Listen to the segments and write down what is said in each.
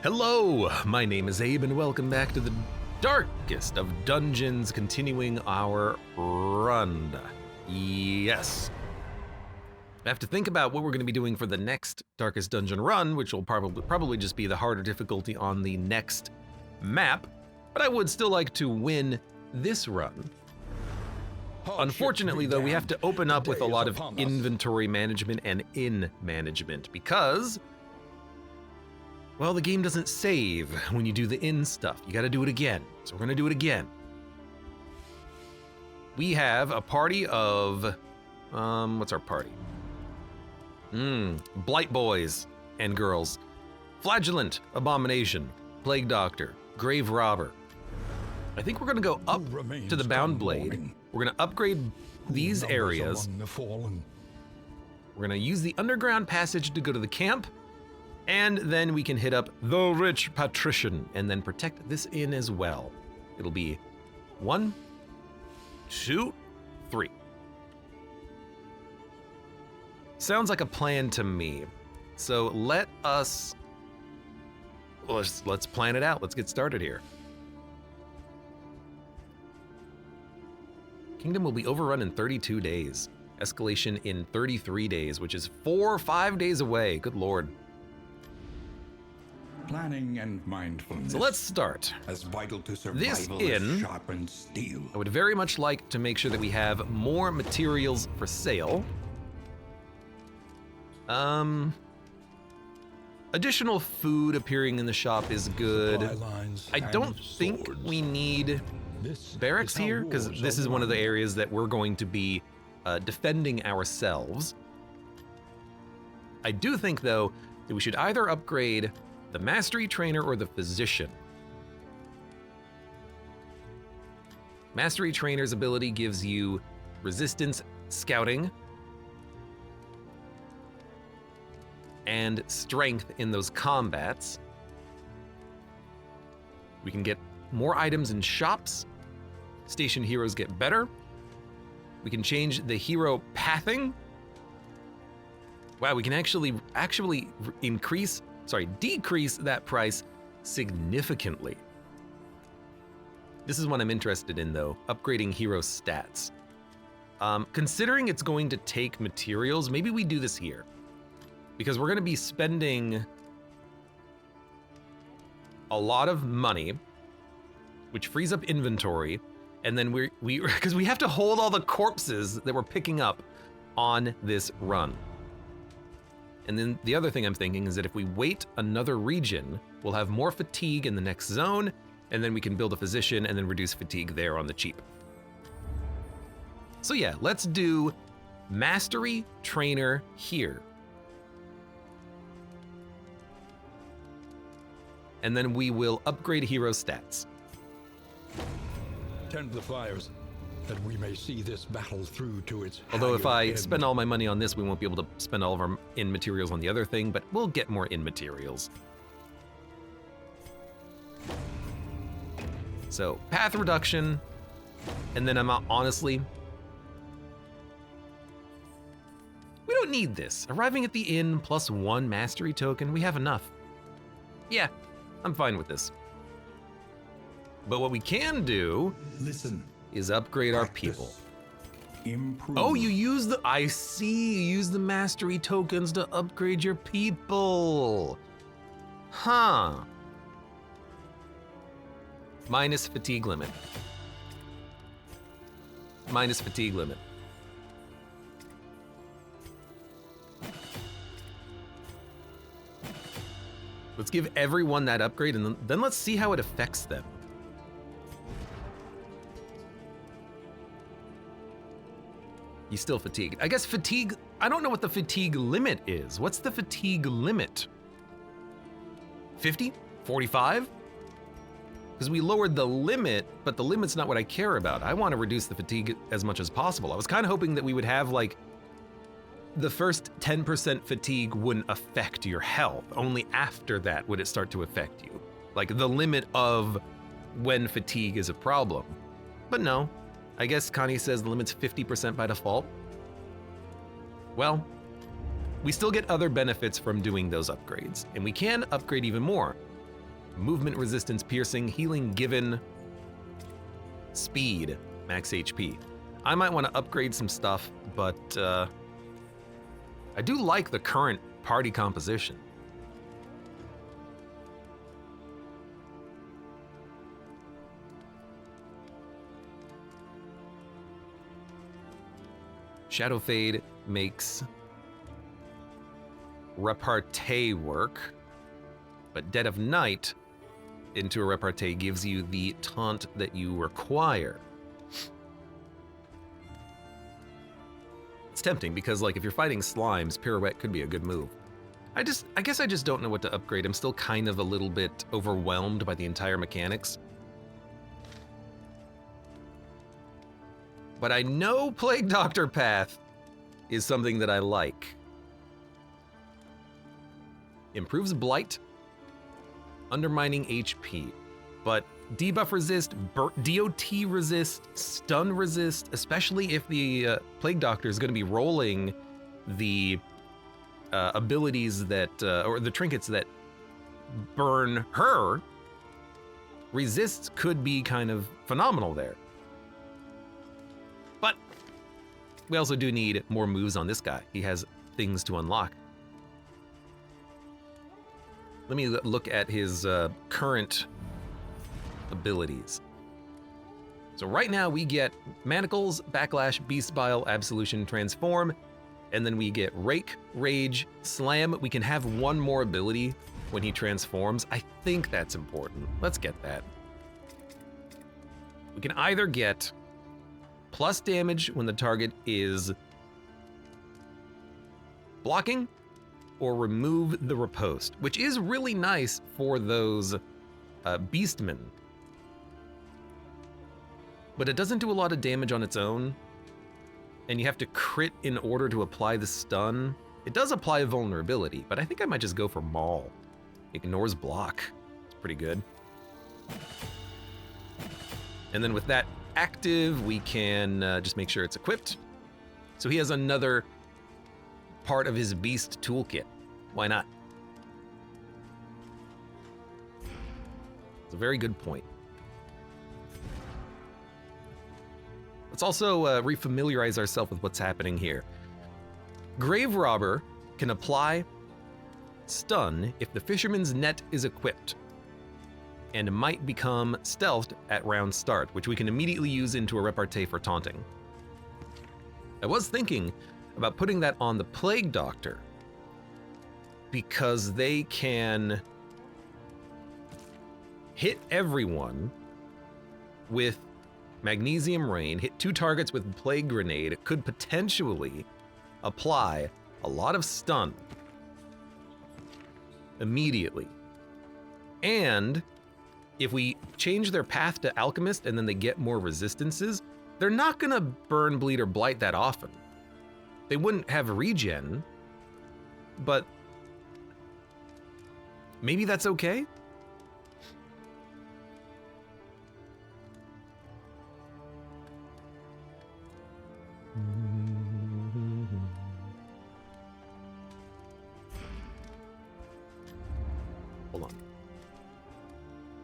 Hello, my name is Abe and welcome back to the darkest of dungeons, continuing our run. Yes. I have to think about what we're going to be doing for the next darkest dungeon run, which will probably just be the harder difficulty on the next map, but I would still like to win this run. Unfortunately, though, we have to open up with a lot of inventory management and inn management because, well, the game doesn't save when you do the inn stuff. You got to do it again. So we're going to do it again. We have a party of, what's our party? Blight boys and girls. Flagellant, Abomination, Plague Doctor, Grave Robber. I think we're going to go up to the Bound Blade. We're going to upgrade these areas. We're going to use the underground passage to go to the camp. And then we can hit up the Rich Patrician and then protect this inn as well. It'll be 1, 2, 3. Sounds like a plan to me. So let's plan it out. Let's get started here. Kingdom will be overrun in 32 days. Escalation in 33 days, which is 4 or 5 days away. Good Lord. Planning and mindfulness. So let's start. As vital to survival this inn, as sharpened steel. I would very much like to make sure that we have more materials for sale. Additional food appearing in the shop is good. I don't think we need barracks here, because this is one of the areas that we're going to be defending ourselves. I do think, though, that we should either upgrade the Mastery Trainer or the Physician. Mastery Trainer's ability gives you resistance scouting and strength in those combats. We can get more items in shops. Station heroes get better. We can change the hero pathing. Wow, we can actually decrease that price significantly. This is what I'm interested in, though, upgrading hero stats. Considering it's going to take materials, maybe we do this here, because we're going to be spending a lot of money, which frees up inventory, and then because we have to hold all the corpses that we're picking up on this run. And then the other thing I'm thinking is that if we wait another region, we'll have more fatigue in the next zone, and then we can build a physician and then reduce fatigue there on the cheap. So yeah, let's do Mastery Trainer here. And then we will upgrade hero stats. Tend the fires, that we may see this battle through to its Although if I end. spend all my money on this, we won't be able to spend all of our in materials on the other thing, but we'll get more in materials. So, path reduction, and then honestly, we don't need this. Arriving at the inn plus 1 mastery token, we have enough. Yeah, I'm fine with this. But what we can do is upgrade our people. Improve. Oh, I see, you use the mastery tokens to upgrade your people. Huh. Minus fatigue limit. Minus fatigue limit. Let's give everyone that upgrade, and then let's see how it affects them. He's still fatigued. I guess fatigue, I don't know what the fatigue limit is. What's the fatigue limit? 50? 45? Because we lowered the limit, but the limit's not what I care about. I want to reduce the fatigue as much as possible. I was kind of hoping that we would have like the first 10% fatigue wouldn't affect your health. Only after that would it start to affect you. Like the limit of when fatigue is a problem. But no. I guess Connie says the limit's 50% by default. Well, we still get other benefits from doing those upgrades, and we can upgrade even more. movement resistance, piercing, healing given, speed, max HP. I might want to upgrade some stuff, but I do like the current party composition. Shadow Fade makes repartee work, but Dead of Night into a repartee gives you the taunt that you require. It's tempting because, like, if you're fighting slimes, Pirouette could be a good move. I guess I just don't know what to upgrade. I'm still kind of a little bit overwhelmed by the entire mechanics. But I know Plague Doctor Path is something that I like. Improves Blight, undermining HP, but debuff resist, DOT resist, stun resist, especially if the Plague Doctor is going to be rolling the abilities that, or the trinkets that burn her. Resists could be kind of phenomenal there. But we also do need more moves on this guy. He has things to unlock. Let me look at his current abilities. So right now we get Manacles, Backlash, Beast Bile, Absolution, Transform, and then we get Rake, Rage, Slam. We can have one more ability when he transforms. I think that's important. Let's get that. We can either get plus damage when the target is blocking, or remove the riposte, which is really nice for those beastmen. But it doesn't do a lot of damage on its own, and you have to crit in order to apply the stun. It does apply a vulnerability, but I think I might just go for Maul. Ignores block. It's pretty good. And then with that active, we can just make sure it's equipped. So he has another part of his beast toolkit. Why not? It's a very good point. Let's also refamiliarize ourselves with what's happening here. Grave Robber can apply stun if the Fisherman's Net is equipped, and might become stealthed at round start, which we can immediately use into a repartee for taunting. I was thinking about putting that on the Plague Doctor, because they can hit everyone with Magnesium Rain, hit 2 targets with Plague Grenade, could potentially apply a lot of stun immediately. And if we change their path to Alchemist and then they get more resistances, they're not gonna burn, bleed, or blight that often. They wouldn't have regen, but maybe that's okay? Hold on.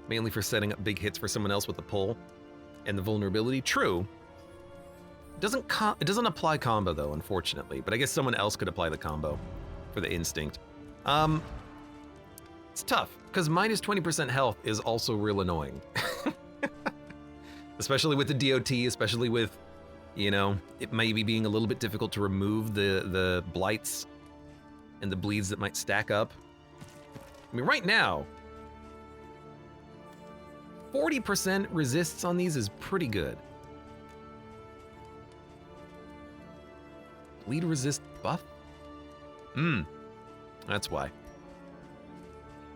Mainly for setting up big hits for someone else with the pull and the vulnerability. True. It doesn't apply combo though, unfortunately, but I guess someone else could apply the combo for the instinct. It's tough, because minus 20% health is also real annoying. Especially with the DOT, especially with, you know, it may be being a little bit difficult to remove the blights and the bleeds that might stack up. I mean, right now, 40% resists on these is pretty good. Bleed resist buff? That's why.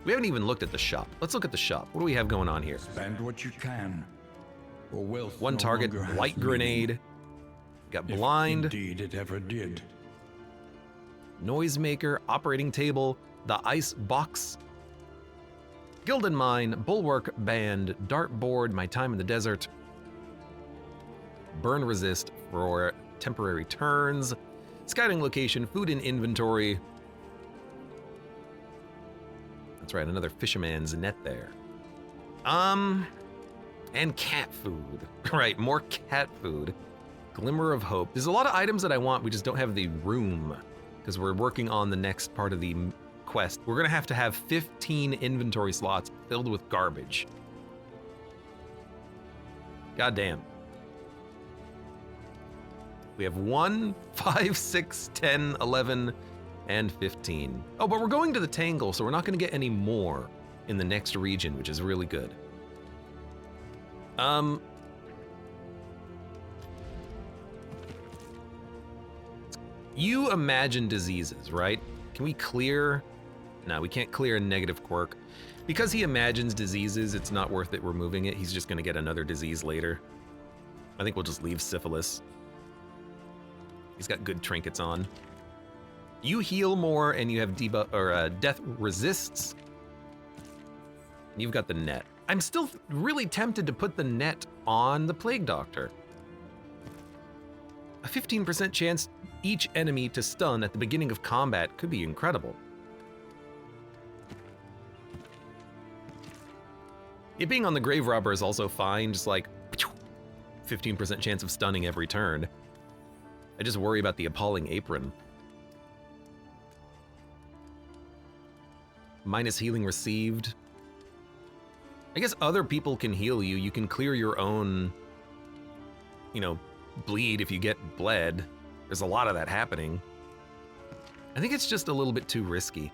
We haven't even looked at the shop. Let's look at the shop. What do we have going on here? Spend what you can, or wealth One no target, longer has light meaning. grenade. Got If blind. indeed it ever did. Noisemaker, operating table, the ice box. Gilded Mine, Bulwark Band, Dartboard, My Time in the Desert. Burn resist for temporary turns. Scouting location, food in inventory. That's right, another fisherman's net there. And cat food. Right, more cat food. Glimmer of hope. There's a lot of items that I want, we just don't have the room because we're working on the next part of the quest. We're gonna have to have 15 inventory slots filled with garbage. God damn. We have 1, 5, 6, 10, 11, and 15. Oh, but we're going to the Tangle, so we're not gonna get any more in the next region, which is really good. You imagine diseases, right? Can we clear? No, we can't clear a negative quirk. Because he imagines diseases, it's not worth it removing it. He's just gonna get another disease later. I think we'll just leave syphilis. He's got good trinkets on. You heal more and you have debuff or death resists. You've got the net. I'm still really tempted to put the net on the Plague Doctor. A 15% chance each enemy to stun at the beginning of combat could be incredible. It being on the Grave Robber is also fine, just like 15% chance of stunning every turn. I just worry about the Appalling Apron. Minus healing received. I guess other people can heal you. You can clear your own, you know, bleed if you get bled. There's a lot of that happening. I think it's just a little bit too risky.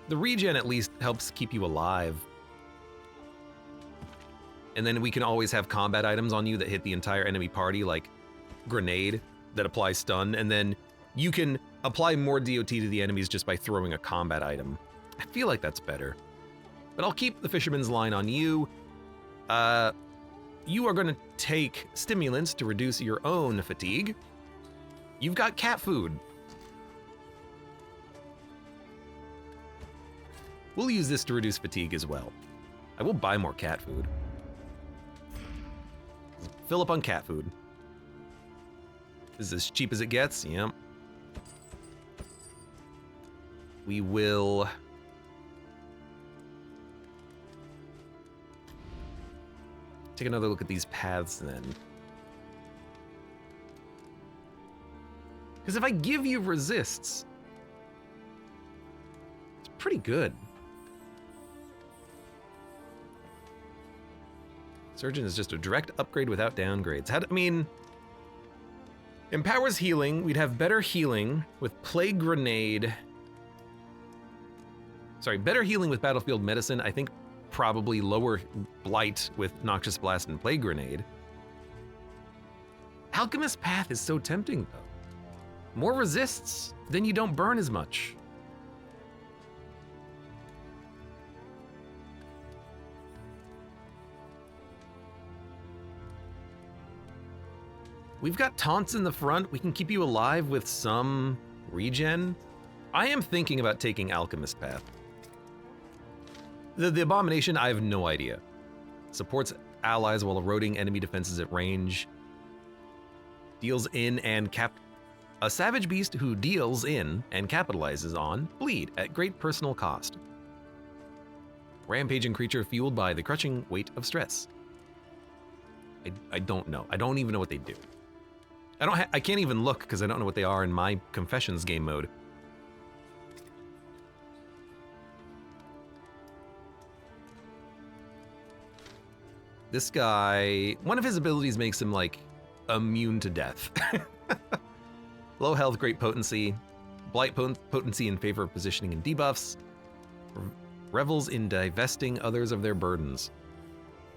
The regen at least helps keep you alive. And then we can always have combat items on you that hit the entire enemy party, like grenade that applies stun, and then you can apply more DOT to the enemies just by throwing a combat item. I feel like that's better. But I'll keep the Fisherman's Line on you. You are gonna take stimulants to reduce your own fatigue. You've got cat food. We'll use this to reduce fatigue as well. I will buy more cat food. Fill up on cat food. This is as cheap as it gets, yep. We will... take another look at these paths then. Because if I give you resists, it's pretty good. Surgeon is just a direct upgrade without downgrades. I mean, empowers healing. We'd have better healing with Plague Grenade. Sorry, better healing with Battlefield Medicine. I think probably lower blight with Noxious Blast and Plague Grenade. Alchemist Path is so tempting though. More resists, then you don't burn as much. We've got taunts in the front. We can keep you alive with some regen. I am thinking about taking Alchemist Path. The Abomination, I have no idea. Supports allies while eroding enemy defenses at range. Deals in and a savage beast who deals in and capitalizes on bleed at great personal cost. Rampaging creature fueled by the crushing weight of stress. I don't know. I don't even know what they do. I can't even look because I don't know what they are in my Confessions game mode. This guy, one of his abilities makes him like immune to death. Low health, great potency. Blight potency in favor of positioning and debuffs. Revels in divesting others of their burdens.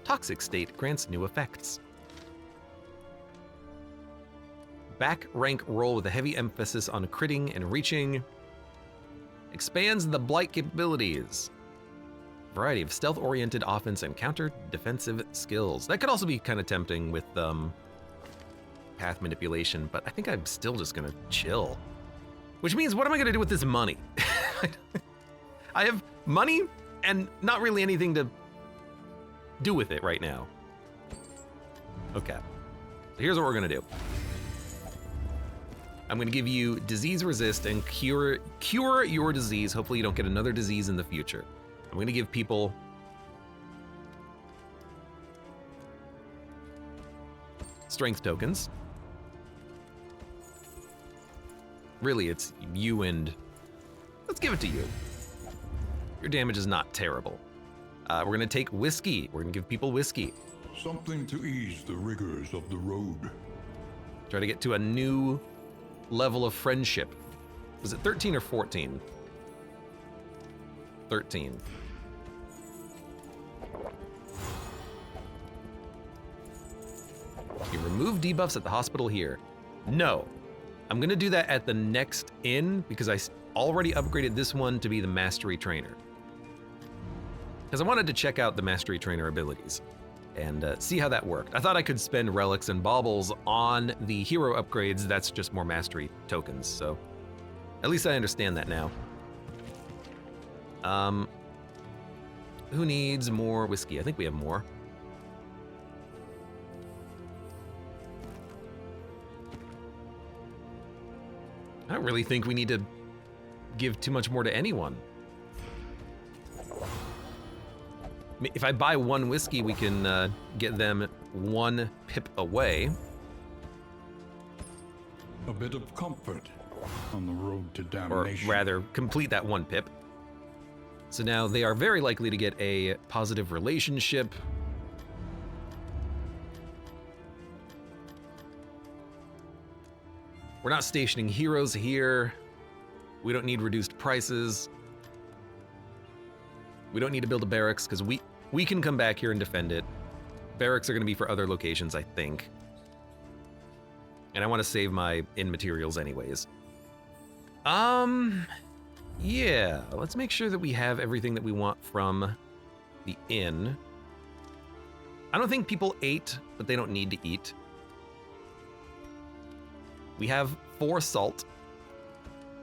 Toxic state grants new effects. Back rank roll with a heavy emphasis on critting and reaching. Expands the blight capabilities. Variety of stealth-oriented offense and counter-defensive skills. That could also be kind of tempting with path manipulation, but I think I'm still just gonna chill. Which means, what am I gonna do with this money? I have money and not really anything to do with it right now. Okay, so here's what we're gonna do. I'm gonna give you disease resist and cure your disease. Hopefully you don't get another disease in the future. I'm I'm gonna give people strength tokens. Really, it's you and... Let's give it to you. Your damage is not terrible. We're gonna take whiskey. We're gonna give people whiskey. Something to ease the rigors of the road. Try to get to a new level of friendship. Was it 13 or 14? 13. You remove debuffs at the hospital here. No. I'm gonna do that at the next inn because I already upgraded this one to be the Mastery Trainer. Because I wanted to check out the Mastery Trainer abilities and see how that worked. I thought I could spend relics and baubles on the hero upgrades. That's just more mastery tokens, so at least I understand that now. Who needs more whiskey? I think we have more. I don't really think we need to give too much more to anyone. If I buy one whiskey, we can get them 1 pip away. A bit of comfort on the road to Or damnation. rather, complete that 1 pip. So now they are very likely to get a positive relationship. We're not stationing heroes here. We don't need reduced prices. We don't need to build a barracks because we can come back here and defend it. Barracks are going to be for other locations, I think. And I want to save my inn materials anyways. Yeah, let's make sure that we have everything that we want from the inn. I don't think people ate, but they don't need to eat. We have 4 salt.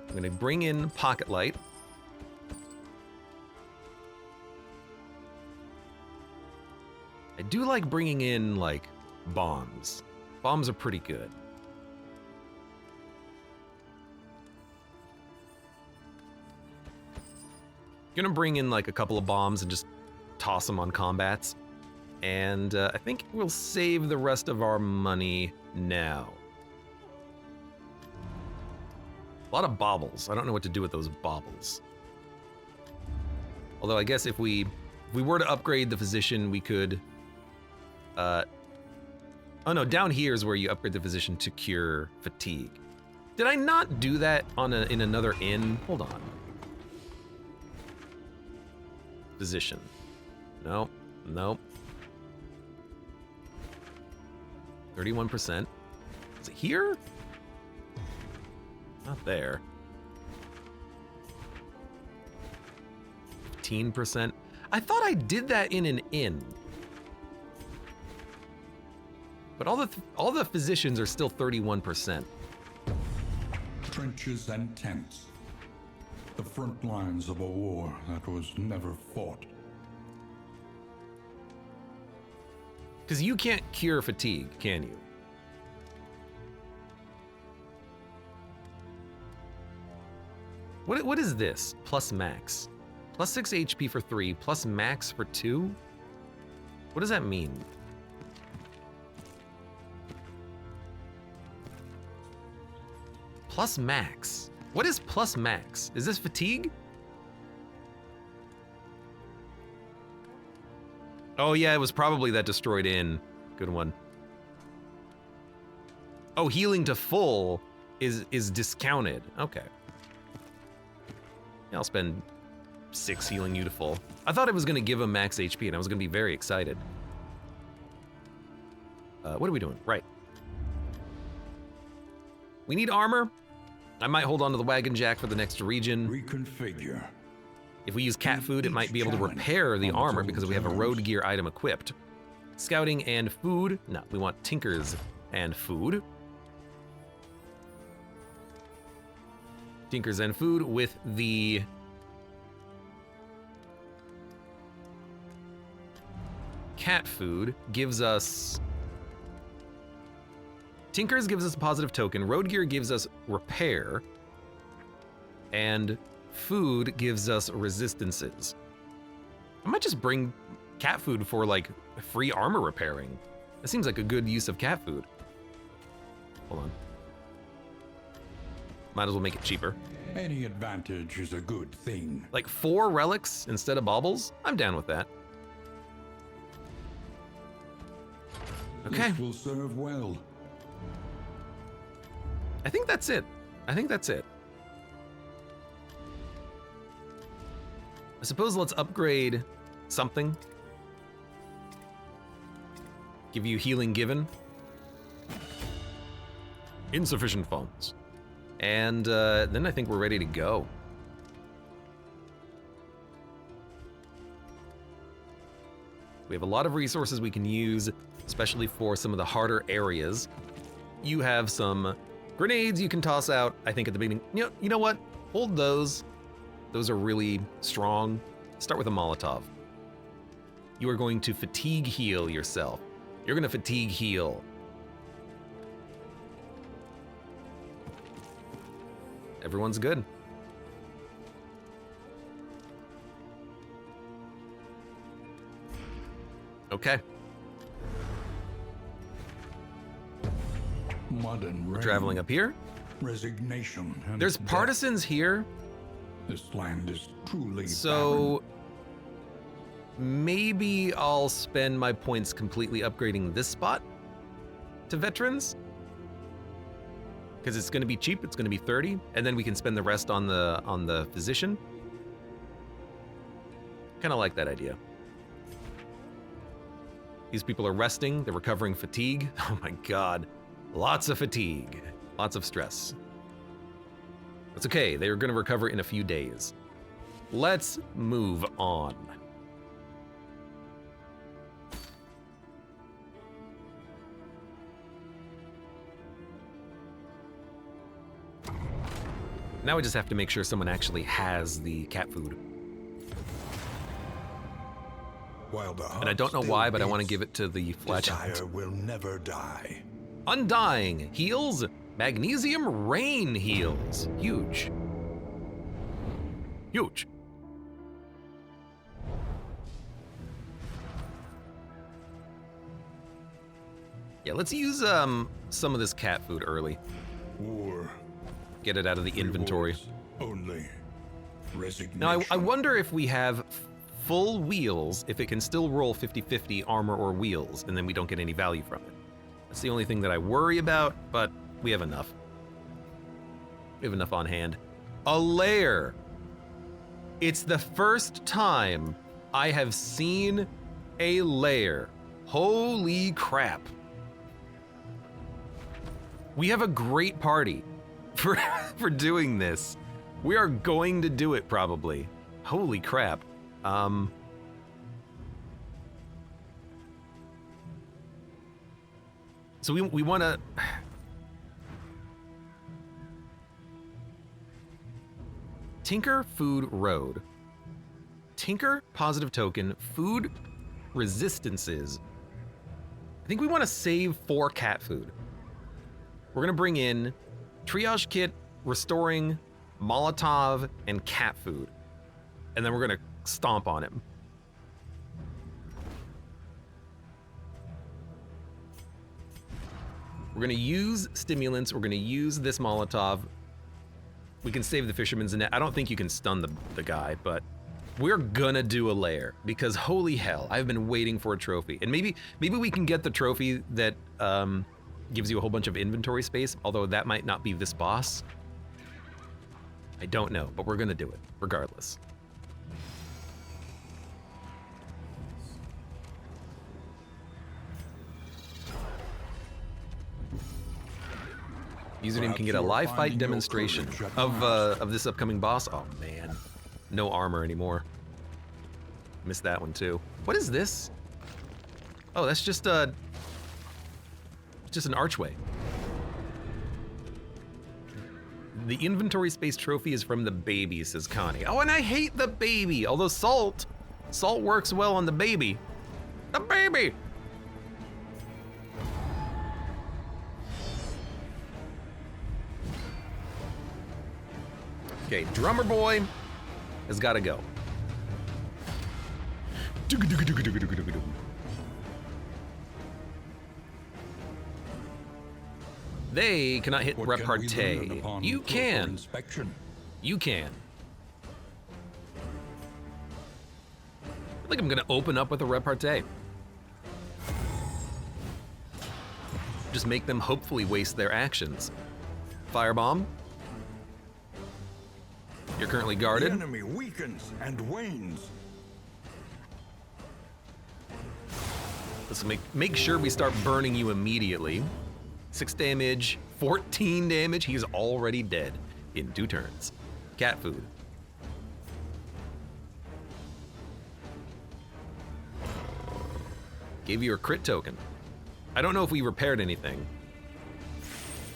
I'm gonna bring in pocket light. I do like bringing in, like, bombs. Bombs are pretty good. Gonna bring in, like, a couple of bombs and just toss them on combats. And I think we'll save the rest of our money now. A lot of baubles. I don't know what to do with those baubles. Although I guess if we were to upgrade the physician, we could... oh no, down here is where you upgrade the physician to cure fatigue. Did I not do that in another inn? Hold on. Physician. Nope. Nope. 31%. Is it here? Not there. 15%. I thought I did that in an inn. But all the physicians are still 31%. Trenches and tents. The front lines of a war that was never fought. Because you can't cure fatigue, can you? What is this? Plus max. Plus 6 HP for 3, plus max for 2? What does that mean? Plus max. What is plus max? Is this fatigue? Oh yeah, it was probably that destroyed inn. Good one. Oh, healing to full is discounted. Okay. Yeah, I'll spend 6 healing you to full. I thought it was gonna give him max HP and I was gonna be very excited. What are we doing? Right. We need armor. I might hold on to the wagon jack for the next region. Reconfigure. If we use cat food, it might be able to repair the armor because we have a road gear item equipped. Scouting and food. No, we want tinkers and food. Tinkers and food with the cat food gives us... Tinkers gives us a positive token, road gear gives us repair, and food gives us resistances. I might just bring cat food for like free armor repairing. That seems like a good use of cat food. Hold on. Might as well make it cheaper. Any advantage is a good thing. Like 4 relics instead of baubles? I'm down with that. Okay. This will serve well. I think that's it. I think that's it. I suppose let's upgrade something. Give you healing given. Insufficient funds. And then I think we're ready to go. We have a lot of resources we can use, especially for some of the harder areas. You have some grenades you can toss out, I think, at the beginning. You know what? Hold those. Those are really strong. Start with a Molotov. You are going to fatigue heal yourself. You're gonna fatigue heal. Everyone's good. Okay. Mud and rain. We're traveling up here. Resignation. And There's death. partisans here. This land is truly So maybe I'll spend my points completely upgrading this spot to veterans. Because it's gonna be cheap, it's gonna be 30, and then we can spend the rest on the physician. Kinda like that idea. These people are resting, they're recovering fatigue. Oh my god. Lots of fatigue, lots of stress. That's okay, they're gonna recover in a few days. Let's move on. Now we just have to make sure someone actually has the cat food. And I don't know why, but I want to give it to the flagellant. Desire will never die. Undying heals. Magnesium rain heals. Huge. Huge. Yeah, let's use some of this cat food early. War. Get it out of the inventory. Only. Resignation. Now, I wonder if we have full wheels, if it can still roll 50-50 armor or wheels, and then we don't get any value from it. That's the only thing that I worry about, but we have enough. We have enough on hand. A lair. It's the first time I have seen a lair. Holy crap. We have a great party for doing this. We are going to do it probably. Holy crap. So we want to Tinker Food Road. Tinker positive token, food resistances. I think we want to save 4 cat food. We're gonna bring in triage kit, restoring, Molotov, and cat food. And then we're gonna stomp on him. We're gonna use stimulants, we're gonna use this Molotov. We can save the fisherman's net. I don't think you can stun the guy, but we're gonna do a lair because holy hell, I've been waiting for a trophy. And maybe we can get the trophy that gives you a whole bunch of inventory space, although that might not be this boss. I don't know, but we're gonna do it regardless. Username can get a live fight demonstration of this upcoming boss. Oh man, no armor anymore. Missed that one too. What is this? Oh, that's just an archway. The inventory space trophy is from the baby, says Connie. Oh, and I hate the baby. Although salt works well on the baby. The baby. Okay, drummer boy has got to go. They cannot hit What can we learn repartee. upon You closer can. inspection? You can. I think I'm gonna open up with a repartee. Just make them hopefully waste their actions. Firebomb. You're currently The guarded. enemy weakens and wanes. Let's make sure we start burning you immediately. 6 damage, 14 damage. He's already dead in 2 turns. Cat food. Gave you a crit token. I don't know if we repaired anything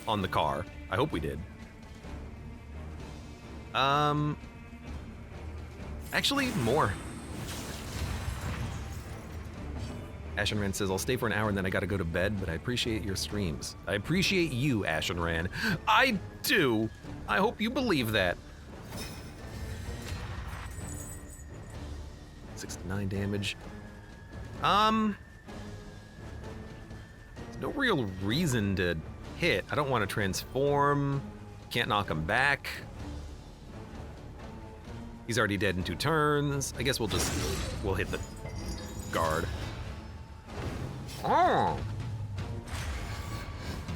on the car. I hope we did. Actually, more. Ashenran says, I'll stay for an hour and then I gotta go to bed, but I appreciate your streams. I appreciate you, Ashenran. I do. I hope you believe that. 69 damage. There's no real reason to hit. I don't want to transform. Can't knock him back. He's already dead in 2 turns. I guess we'll hit the guard. Oh!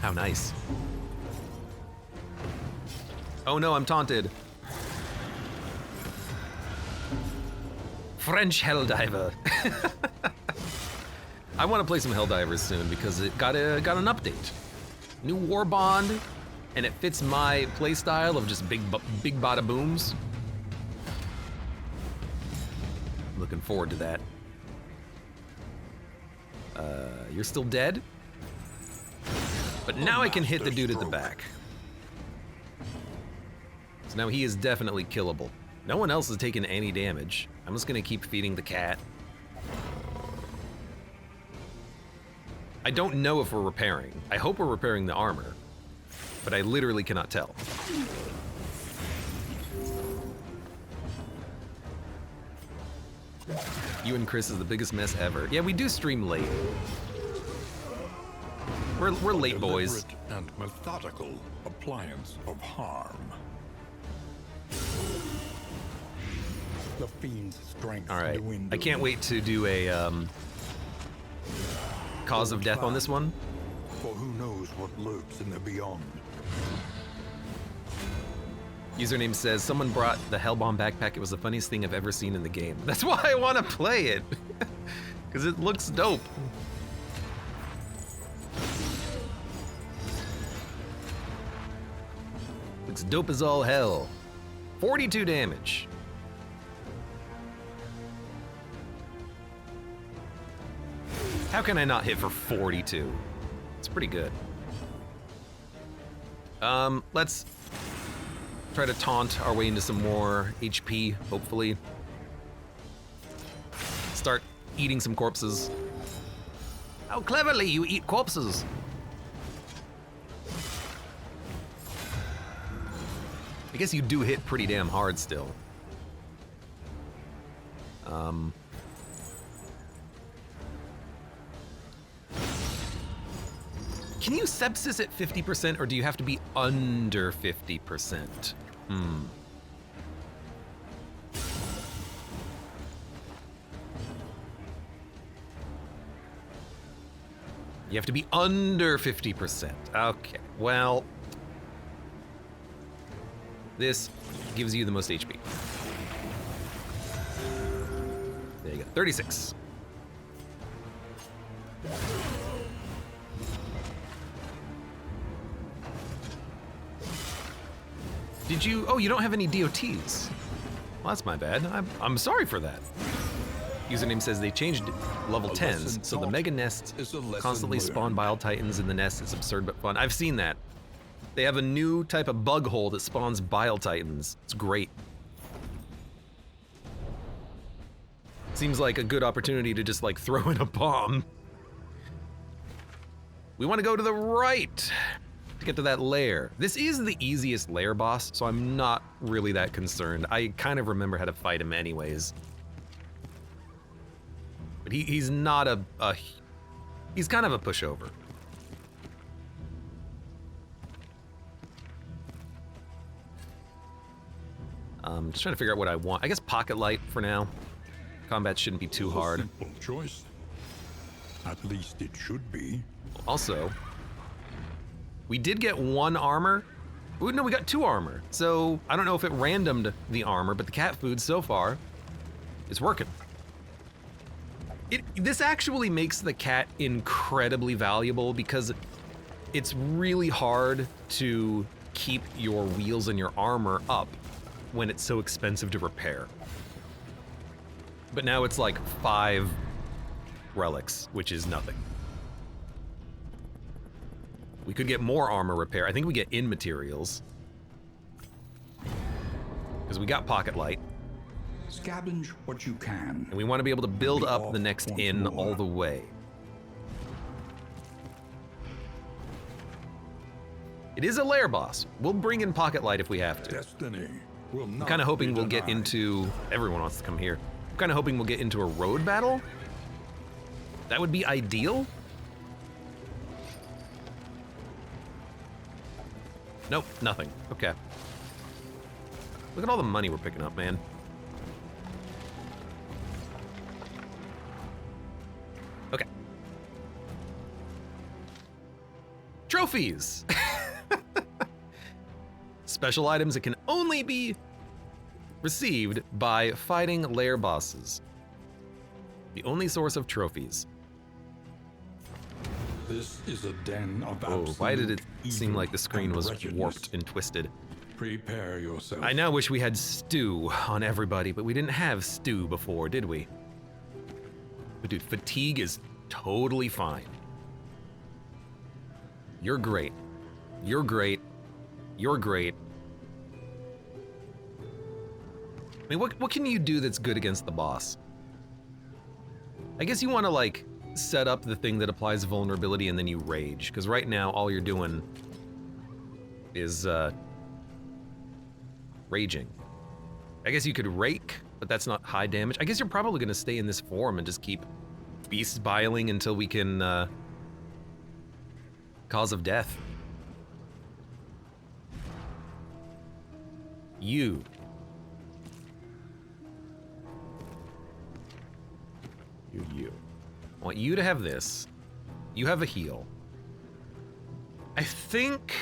How nice. Oh no, I'm taunted. French Helldiver. I want to play some Helldivers soon because it got an update. New War Bond, and it fits my playstyle of just big bada booms. Looking forward to that. You're still dead? But now I can hit the dude at the back. So now he is definitely killable. No one else has taken any damage. I'm just gonna keep feeding the cat. I don't know if we're repairing. I hope we're repairing the armor, but I literally cannot tell. You and Chris is the biggest mess ever. Yeah, we do stream late. We're late boys. Deliberate and methodical appliance of harm. The fiend's strength All right, dwindles. I can't wait to do a cause of death on this one. For who knows what lurks in the beyond. Username says, someone brought the Hellbomb backpack. It was the funniest thing I've ever seen in the game. That's why I want to play it. Because it looks dope. Looks dope as all hell. 42 damage. How can I not hit for 42? It's pretty good. Let's try to taunt our way into some more HP, hopefully. Start eating some corpses. How cleverly you eat corpses. I guess you do hit pretty damn hard still. Can you sepsis at 50% or do you have to be under 50%? You have to be under 50%. Okay, well, this gives you the most HP. There you go, 36. Did you, oh, you don't have any DOTs. Well, that's my bad. I'm sorry for that. Username says they changed level 10s, so the mega nests constantly spawn bile titans in the nest. It's absurd but fun. I've seen that. They have a new type of bug hole that spawns bile titans. It's great. Seems like a good opportunity to just like throw in a bomb. We want to go to the right to get to that lair. This is the easiest lair boss, so I'm not really that concerned. I kind of remember how to fight him anyways. But he's not he's kind of a pushover. Just trying to figure out what I want. I guess pocket light for now. Combat shouldn't be too hard. Simple choice. At least it should be. Also, we did get 1 armor. Ooh, no, we got 2 armor. So I don't know if it randomed the armor, but the cat food so far is working. This actually makes the cat incredibly valuable because it's really hard to keep your wheels and your armor up when it's so expensive to repair. But now it's like 5 relics, which is nothing. We could get more armor repair. I think we get in materials. Because we got pocket light. Scavenge what you can. And we want to be able to build up the next inn all the way. It is a lair boss. We'll bring in pocket light if we have to. Destiny will not I'm kind of hoping be we'll get denied. into... Everyone wants to come here. I'm kind of hoping we'll get into a road battle. That would be ideal. Nope, nothing. Okay. Look at all the money we're picking up, man. Okay. Trophies! Special items that can only be received by fighting lair bosses. The only source of trophies. This is a den of Oh, why did it absolute seem evil like the screen and was wretchedness. warped and twisted? Prepare yourself. I now wish we had stew on everybody, but we didn't have stew before, did we? But dude, fatigue is totally fine. You're great. You're great. You're great. I mean, what can you do that's good against the boss? I guess you want to, like, set up the thing that applies vulnerability and then you rage, because right now all you're doing is, raging. I guess you could rake, but that's not high damage. I guess you're probably going to stay in this form and just keep beast biling until we can, cause of death. You. You. I want you to have this. You have a heal. I think...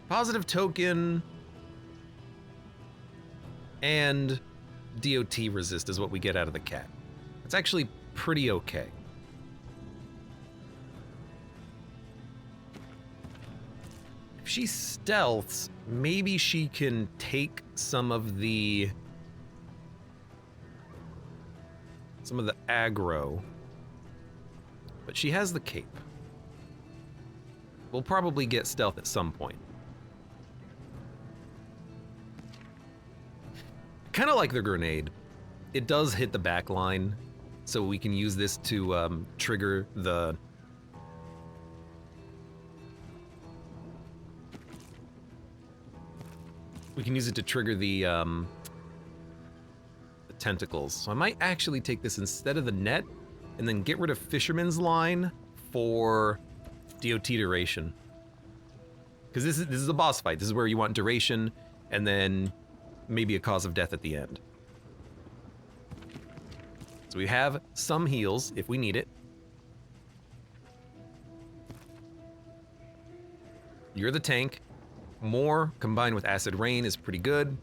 Positive token and DOT resist is what we get out of the cat. It's actually pretty okay. If she stealths, maybe she can take some of the aggro, but she has the cape. We'll probably get stealth at some point. Kind of like the grenade. It does hit the back line, so we can use this to trigger the... We can use it to trigger the tentacles. So I might actually take this instead of the net, and then get rid of Fisherman's Line for DOT duration. Because this is a boss fight. This is where you want duration, and then maybe a cause of death at the end. So we have some heals if we need it. You're the tank. More combined with Acid Rain is pretty good.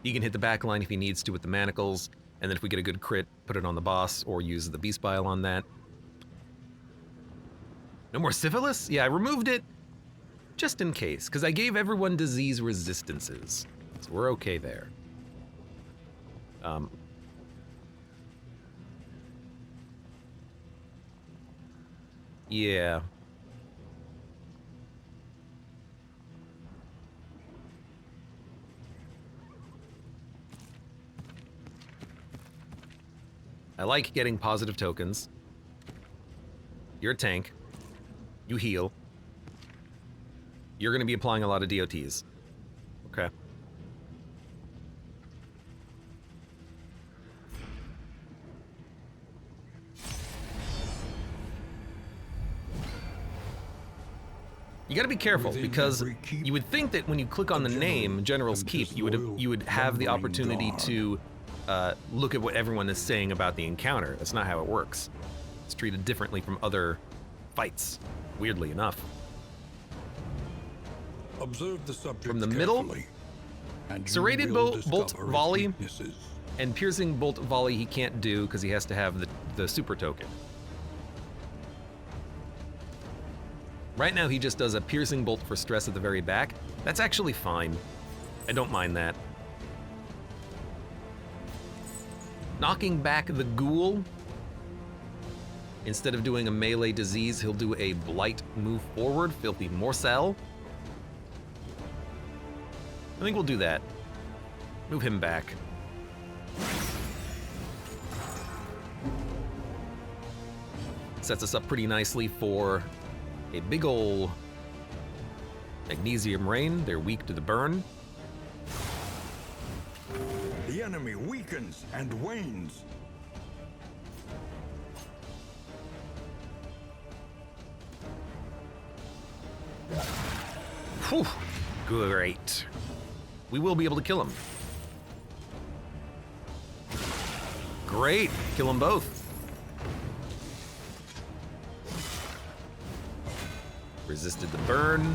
He can hit the back line if he needs to with the manacles, and then if we get a good crit, put it on the boss or use the Beast Bile on that. No more syphilis? Yeah, I removed it just in case, because I gave everyone disease resistances, so we're okay there. Yeah. I like getting positive tokens. You're a tank. You heal. You're going to be applying a lot of DOTs. Okay. You gotta be careful, because you would think that when you click on the name, General's Keep, you would have the opportunity to look at what everyone is saying about the encounter. That's not how it works. It's treated differently from other fights, weirdly enough. Observe the subject From the middle, and serrated bolt volley and piercing bolt volley he can't do because he has to have the super token. Right now he just does a piercing bolt for stress at the very back. That's actually fine. I don't mind that. Knocking back the ghoul. Instead of doing a melee disease, he'll do a blight move forward, filthy morsel. I think we'll do that. Move him back. Sets us up pretty nicely for a big ol' magnesium rain. They're weak to the burn. The enemy weakens and wanes. Whew. Great. We will be able to kill him. Great. Kill them both. Resisted the burn.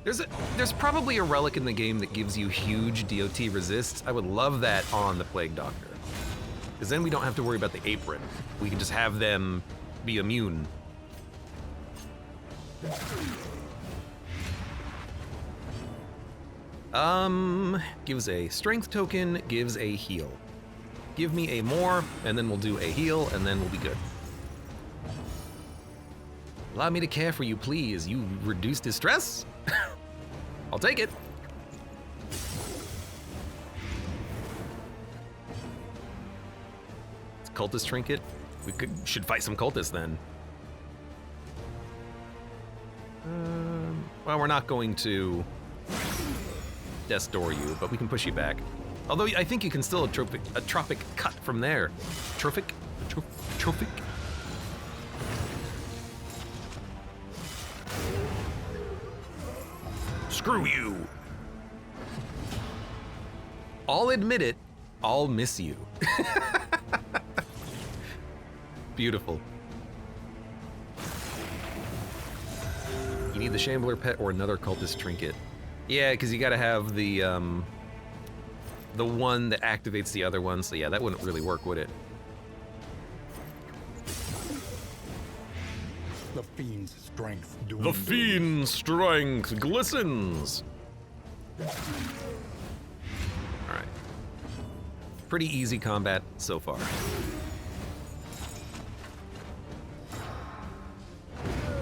There's probably a relic in the game that gives you huge DOT resists. I would love that on the Plague Doctor. Because then we don't have to worry about the apron. We can just have them be immune. Gives a strength token, gives a heal. Give me a more, and then we'll do a heal, and then we'll be good. Allow me to care for you, please. You reduced his stress? I'll take it. It's cultist trinket. We should fight some cultists then. Well, we're not going to death door you, but we can push you back. Although I think you can still a tropic cut from there. Trophic? Trophic? Screw you. I'll admit it, I'll miss you. Beautiful. You need the Shambler Pet or another cultist trinket. Yeah, because you gotta have the one that activates the other one, so yeah, that wouldn't really work, would it? The fiend's strength The fiend's strength glistens. Alright. Pretty easy combat so far.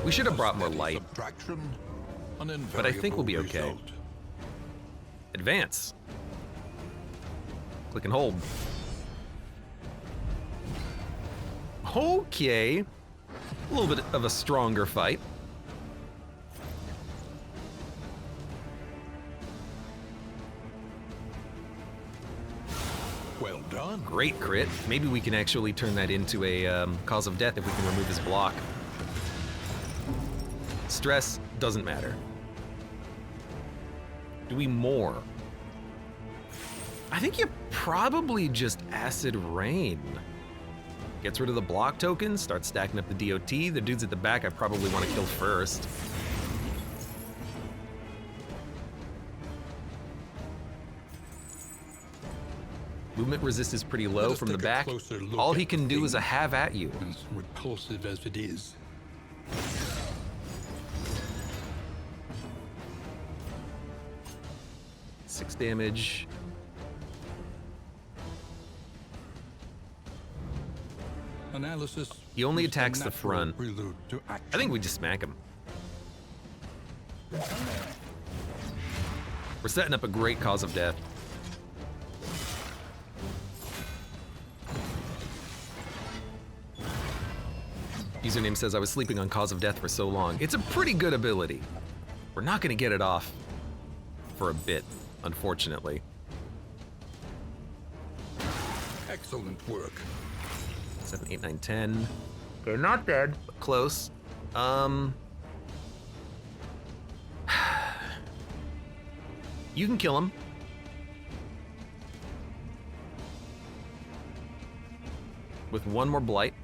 We should have brought more light, but I think we'll be okay. Advance. Click and hold. Okay. A little bit of a stronger fight. Well done. Great crit. Maybe we can actually turn that into a cause of death if we can remove his block. Stress doesn't matter. Do we more? I think you probably just acid rain. Gets rid of the block token, starts stacking up the DOT. The dudes at the back I probably want to kill first. Movement resist is pretty low from the back. All he can do is a have at you. As repulsive as it is. 6 damage. Analysis. He only is attacks the natural front. prelude to action. I think we just smack him. We're setting up a great cause of death. Username says I was sleeping on cause of death for so long. It's a pretty good ability. We're not gonna get it off for a bit, unfortunately. Excellent work. 7, 8, 9, 10. They're not dead, but close. You can kill him. With one more blight.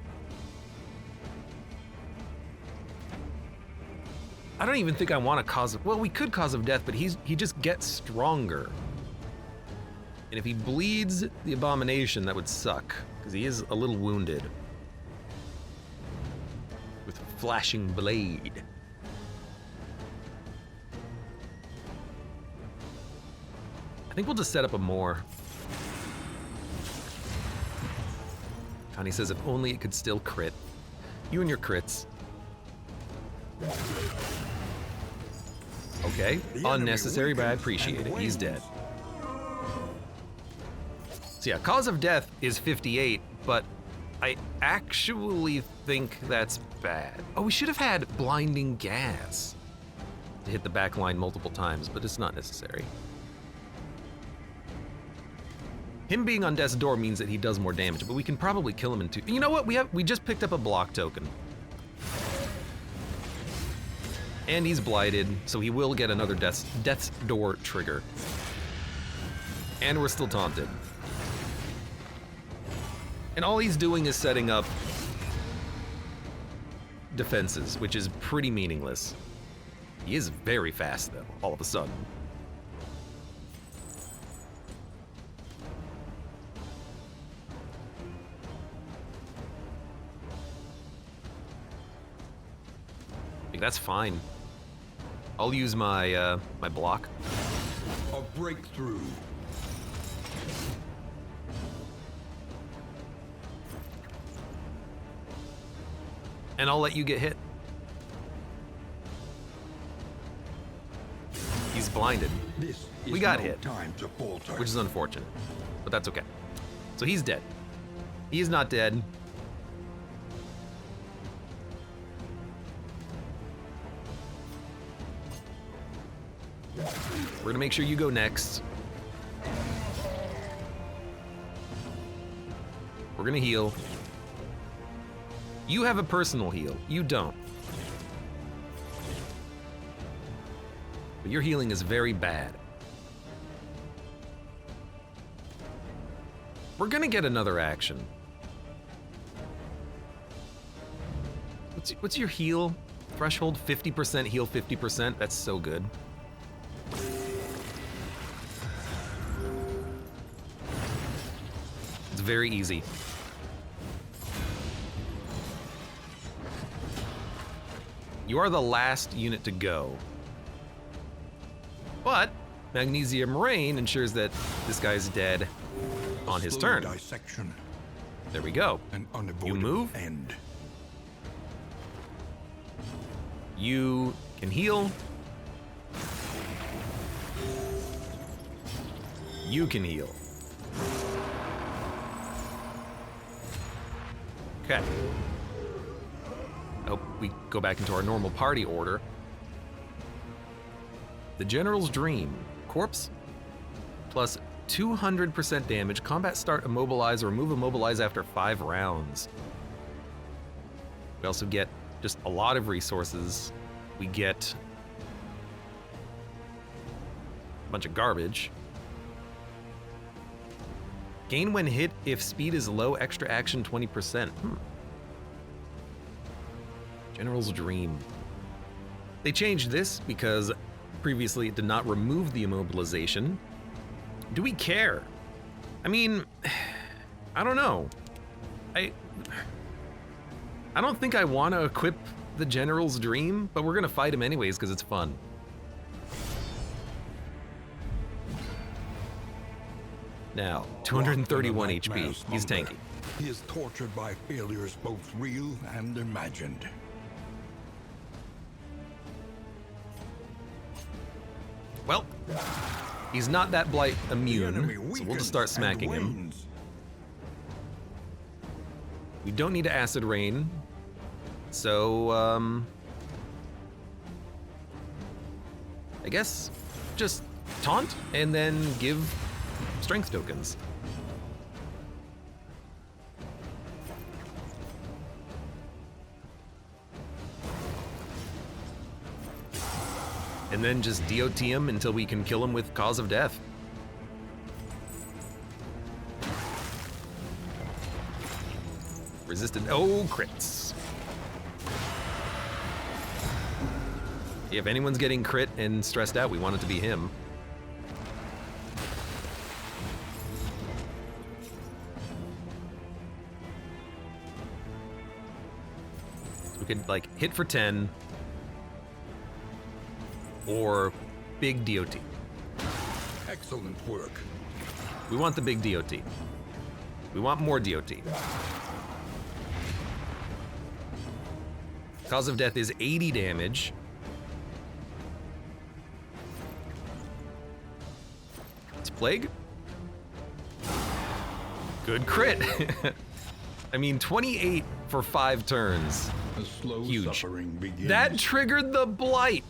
I don't even think I want to cause of, well, we could cause of death, but he just gets stronger. And if he bleeds the abomination, that would suck, because he is a little wounded. With flashing blade. I think we'll just set up a more. Connie says if only it could still crit. You and your crits. Okay, unnecessary, but I appreciate it. He's dead. So yeah, cause of death is 58, but I actually think that's bad. Oh, we should have had blinding gas to hit the back line multiple times, but it's not necessary. Him being on death's door means that he does more damage, but we can probably kill him in 2. You know what? We just picked up a block token. And he's blighted, so he will get another death's door trigger. And we're still taunted. And all he's doing is setting up defenses, which is pretty meaningless. He is very fast, though, all of a sudden. That's fine. I'll use my my block. A breakthrough. And I'll let you get hit. He's blinded. This is We got no hit, time to falter. which is unfortunate, but that's okay. So he's dead. He is not dead. We're gonna make sure you go next. We're gonna heal. You have a personal heal. You don't. But your healing is very bad. We're gonna get another action. What's your heal threshold? 50% heal 50%? That's so good. It's very easy. You are the last unit to go. But Magnesium Rain ensures that this guy's dead on his Slow turn. dissection. There we go. An unavoidable You move. end. You can heal. You can heal. Okay. I hope we go back into our normal party order. The General's Dream. Corpse plus 200% damage. Combat start immobilize or remove immobilize after 5 rounds. We also get just a lot of resources. We get a bunch of garbage. Gain when hit if speed is low, extra action 20%. General's Dream. They changed this because previously it did not remove the immobilization. Do we care? I mean, I don't know. I don't think I want to equip the General's Dream, but we're gonna fight him anyways because it's fun. Now, 231 Rocked in a HP. nightmare He's slumber. tanky. He is tortured by failures both real and imagined. Well, he's not that blight The enemy immune, so weakens we'll just start and smacking him. wanes. We don't need to acid rain, so I guess just taunt and then give strength tokens. And then just DOT him until we can kill him with cause of death. Resistant. Oh, crits. If anyone's getting crit and stressed out, we want it to be him. So we could like hit for 10 or big DOT. Excellent work. We want the big DOT. We want more DOT. Cause of death is 80 damage. It's plague. Good crit. I mean, 28 for 5 turns. The slow Huge. suffering begins. That triggered the blight.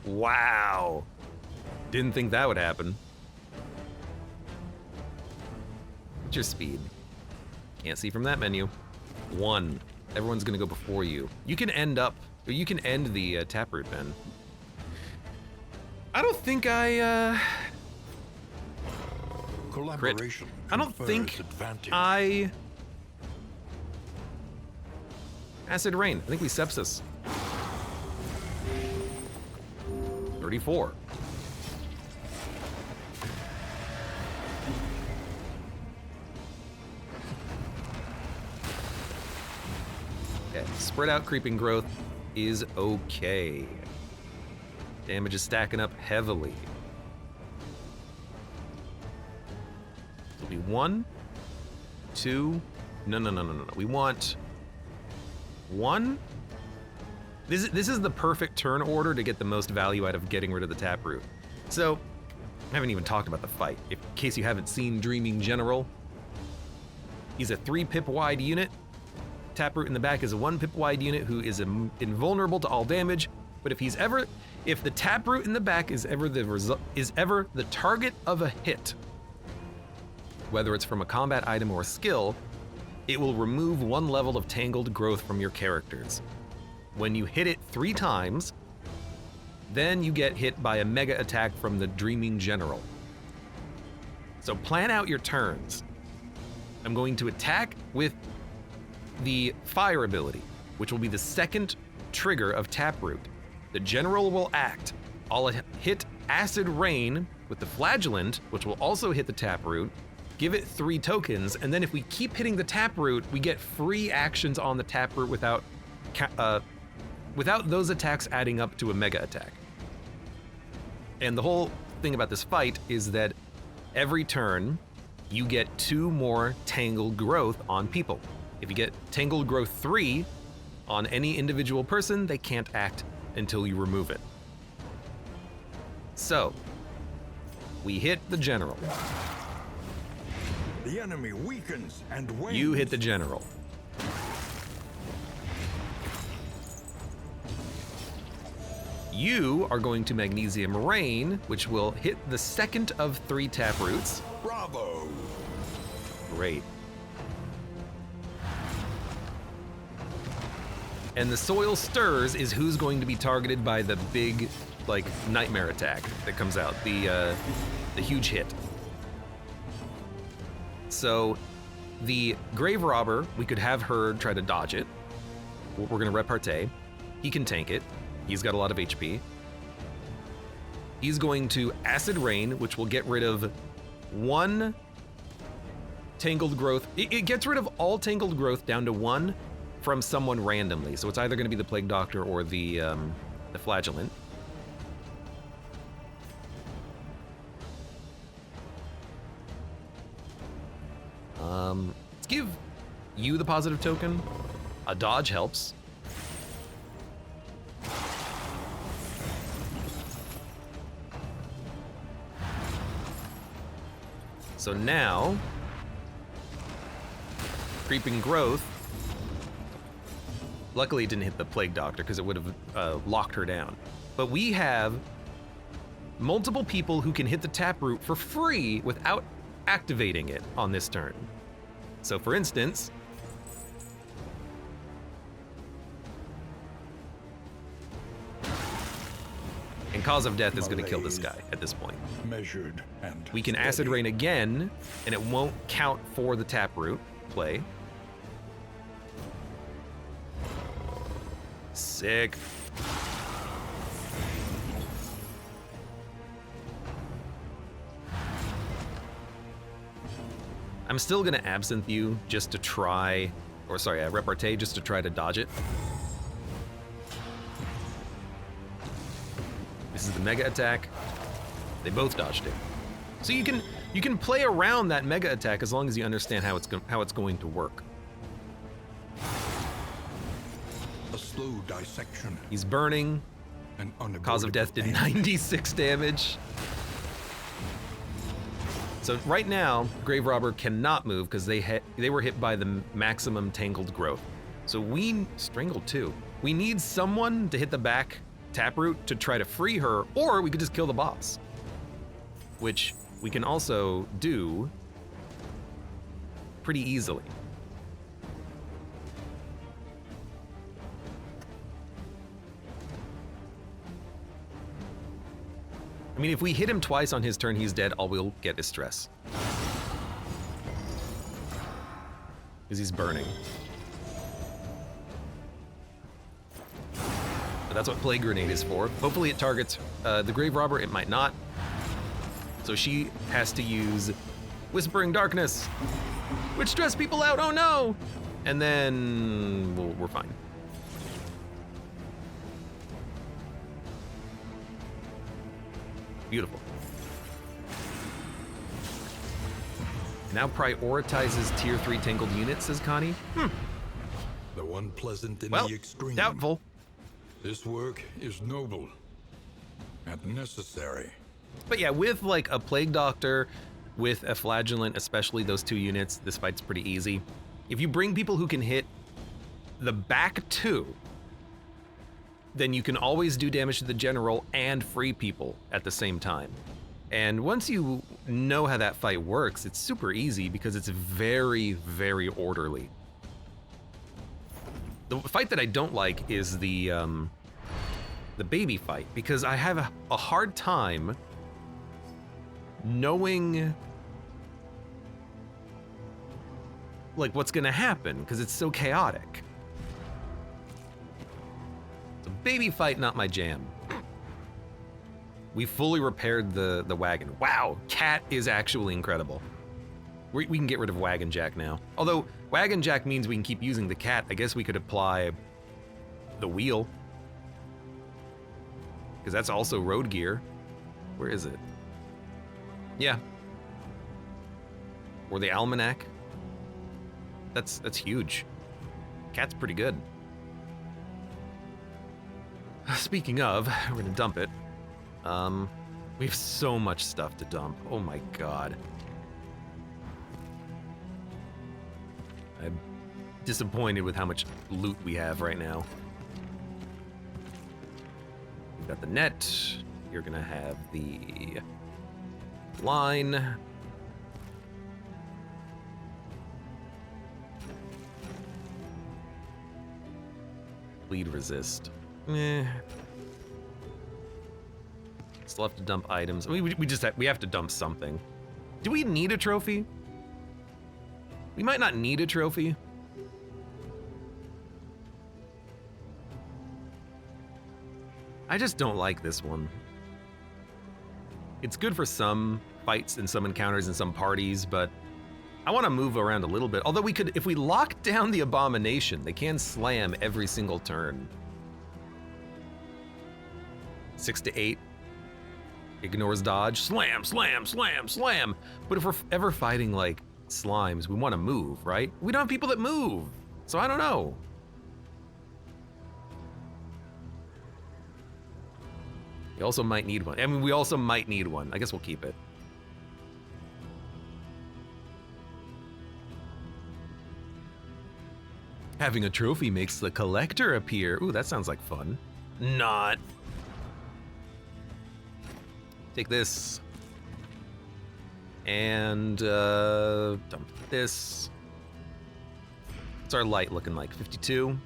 Wow. Didn't think that would happen. What's your speed? Can't see from that menu. 1. Everyone's gonna go before you. You can end up, or you can end the taproot, Ben. I don't think I Collaboration. I don't confers think advantage. I acid rain. I think we sepsis. 34. Okay, spread out creeping growth is okay. Damage is stacking up heavily. It'll be 1, 2, no. We want 1. This is the perfect turn order to get the most value out of getting rid of the taproot. So, I haven't even talked about the fight. In case you haven't seen Dreaming General, he's a 3 pip wide unit. Taproot in the back is a 1 pip wide unit who is invulnerable to all damage. But if the Taproot in the back is ever the target of a hit, whether it's from a combat item or a skill, it will remove 1 level of tangled growth from your characters. When you hit it 3 times, then you get hit by a mega attack from the Dreaming General. So plan out your turns. I'm going to attack with the fire ability, which will be the second trigger of Taproot. The General will act. I'll hit Acid Rain with the Flagellant, which will also hit the Taproot, give it 3 tokens, and then if we keep hitting the Taproot, we get free actions on the Taproot without those attacks adding up to a mega attack. And the whole thing about this fight is that every turn, you get 2 more Tangled Growth on people. If you get Tangled Growth 3 on any individual person, they can't act until you remove it. So, we hit the General. The enemy weakens and wanes. You hit the General. You are going to Magnesium Rain, which will hit the second of 3 Taproots. Bravo. Great. And the Soil Stirs is who's going to be targeted by the big, like, nightmare attack that comes out, the huge hit. So, the Grave Robber, we could have her try to dodge it. We're gonna repartee. He can tank it. He's got a lot of HP. He's going to Acid Rain, which will get rid of 1 Tangled Growth. It gets rid of all Tangled Growth down to 1 from someone randomly. So it's either going to be the Plague Doctor or the Flagellant. Let's give you the positive token. A dodge helps. So now, creeping growth. Luckily it didn't hit the Plague Doctor because it would have locked her down. But we have multiple people who can hit the taproot for free without activating it on this turn. So for instance, and Cause of Death is going to kill this guy at this point. Measured and We can Acid Rain again, and it won't count for the taproot play. Sick. I'm still gonna Absinthe you just to try, or sorry, Repartee just to try to dodge it. This is the mega attack. They both dodged it. So you can play around that mega attack as long as you understand how it's going to work. a slow dissection. He's burning. An Cause of Death did 96 damage. So right now, Grave Robber cannot move because they were hit by the maximum tangled growth. So we strangled too. We need someone to hit the back taproot to try to free her, or we could just kill the boss, which we can also do pretty easily. I mean, if we hit him twice on his turn, he's dead. All we'll get is stress. Because he's burning. But that's what Plague Grenade is for. Hopefully it targets the Grave Robber. It might not. So she has to use Whispering Darkness, which stress people out. Oh no! And then we're fine. Beautiful. Now prioritizes tier 3 tangled units, says Connie. The one pleasant in Well, the extreme. doubtful. This work is noble and necessary. But yeah, with like a Plague Doctor, with a Flagellant, especially those 2 units, this fight's pretty easy. If you bring people who can hit the back 2, then you can always do damage to the general and free people at the same time. And once you know how that fight works, it's super easy because it's very, very orderly. The fight that I don't like is the baby fight, because I have a hard time knowing like what's gonna happen because it's so chaotic. So baby fight, not my jam. We fully repaired the wagon. Wow, Cat is actually incredible. We can get rid of Wagon Jack now. Although Wagon Jack means we can keep using the Cat, I guess we could apply the wheel, because that's also road gear. Where is it? Yeah. Or the Almanac. That's huge. Cat's pretty good. Speaking of, we're gonna dump it. We have so much stuff to dump. Oh my god. I'm disappointed with how much loot we have right now. We've got the net. You're gonna have the line. Bleed resist. Meh. Still have to dump items. I mean, we have to dump something. Do we need a trophy? We might not need a trophy. I just don't like this one. It's good for some fights and some encounters and some parties, but I want to move around a little bit. Although we could, if we lock down the Abomination, they can slam every single turn. 6 to 8. Ignores dodge. Slam, slam, slam, slam. But if we're ever fighting like slimes, we want to move, right? We don't have people that move, so I don't know. We also might need one. I mean, we also might need one. I guess we'll keep it. Having a trophy makes the collector appear. Ooh, that sounds like fun. Not. Take this. And dump this. What's our light looking like? 52.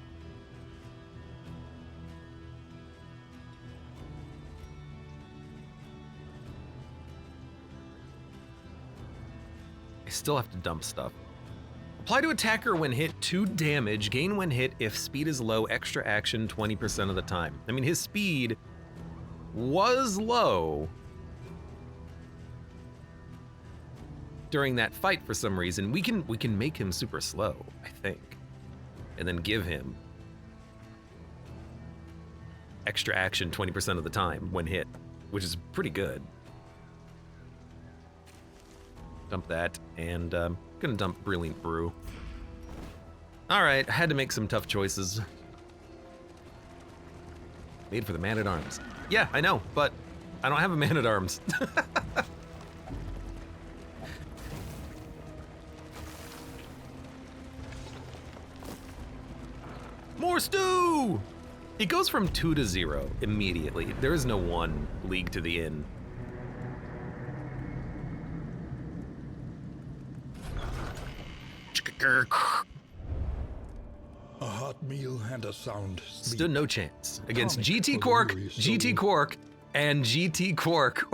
I still have to dump stuff. Apply to attacker when hit 2 damage, gain when hit if speed is low, extra action 20% of the time. I mean, his speed was low during that fight for some reason. We can make him super slow, I think. And then give him extra action 20% of the time when hit, which is pretty good. Dump that, and gonna dump Brilliant Brew. All right, I had to make some tough choices. Made for the Man-at-Arms. Yeah, I know, but I don't have a Man-at-Arms. More stew! It goes from 2 to 0 immediately. There is no 1 league to the inn. A hot meal and a sound sleep. Stood no chance against Tonic GT for the Quark, weary GT soul. Quark, and GT Quark.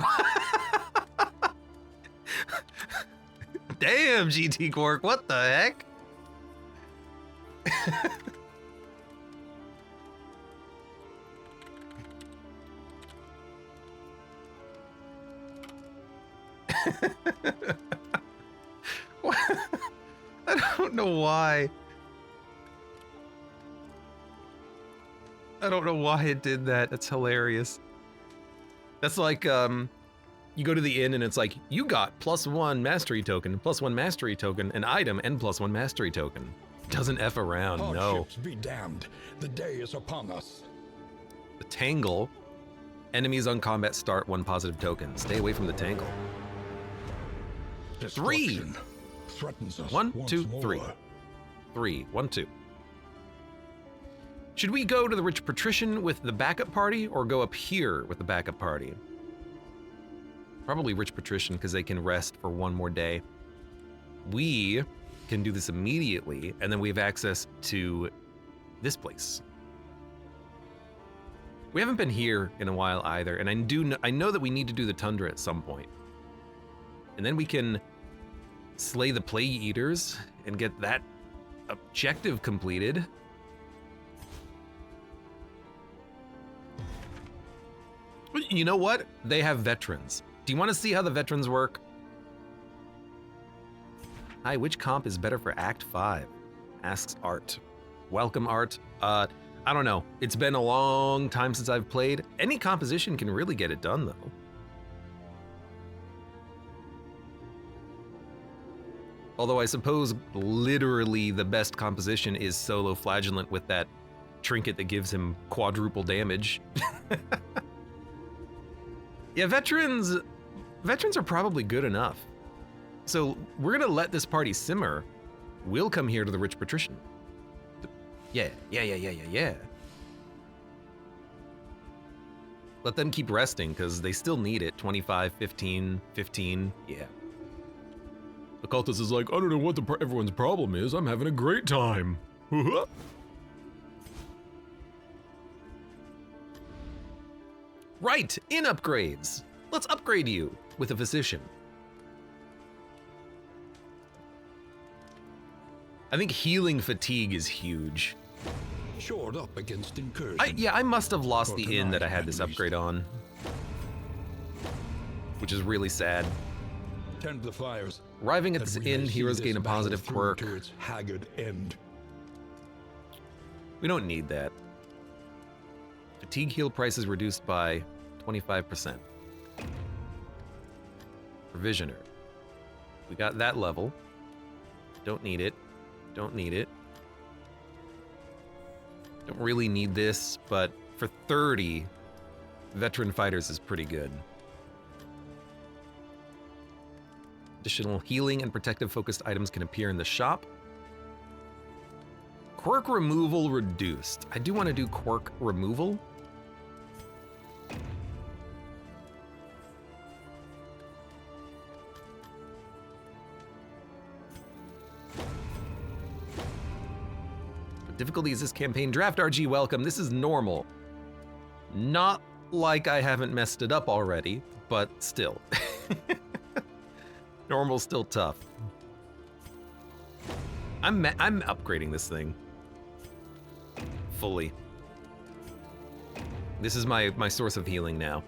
Damn, GT Quark, what the heck? I don't know why. I don't know why it did that. That's hilarious. That's like, you go to the inn and it's like, you got +1 mastery token, +1 mastery token, an item, and +1 mastery token. Doesn't F around, no. Hardships be damned. The day is upon us. The Tangle. Enemies on combat start 1 positive token. Stay away from the Tangle. 3! Destruction threatens us 1, once 2, more. 3. 3, 1, 2. Should we go to the Rich Patrician with the backup party or go up here with the backup party? Probably Rich Patrician because they can rest for 1 more day. We can do this immediately and then we have access to this place. We haven't been here in a while either, and I know that we need to do the Tundra at some point. And then we can slay the Plague Eaters and get that objective completed. You know what? They have veterans. Do you want to see how the veterans work? Hi, which comp is better for Act 5? Asks Art. Welcome, Art. I don't know. It's been a long time since I've played. Any composition can really get it done, though. Although I suppose literally the best composition is Solo Flagellant with that trinket that gives him quadruple damage. Yeah, veterans are probably good enough. So we're gonna let this party simmer. We'll come here to the Rich Patrician. Yeah. Let them keep resting, because they still need it. 25, 15, 15, yeah. The cultist is like, I don't know what everyone's problem is. I'm having a great time. Right, in upgrades. Let's upgrade you with a physician. I think healing fatigue is huge. Shored up against incursion. I must have lost For the inn that I had this tonight, at least. upgrade on. Which is really sad. Tend the fires. Arriving at that this we may inn, see heroes this gain a battle positive through quirk. to its haggard end. We don't need that. Fatigue heal price is reduced by 25%. Provisioner. We got that level. Don't need it. Don't need it. Don't really need this, but for 30, veteran fighters is pretty good. Additional healing and protective focused items can appear in the shop. Quirk removal reduced. I do want to do quirk removal. Difficulty is this campaign. Draft RG, welcome. This is normal. Not like I haven't messed it up already, but still. Normal's still tough. I'm upgrading this thing. Fully. This is my source of healing now.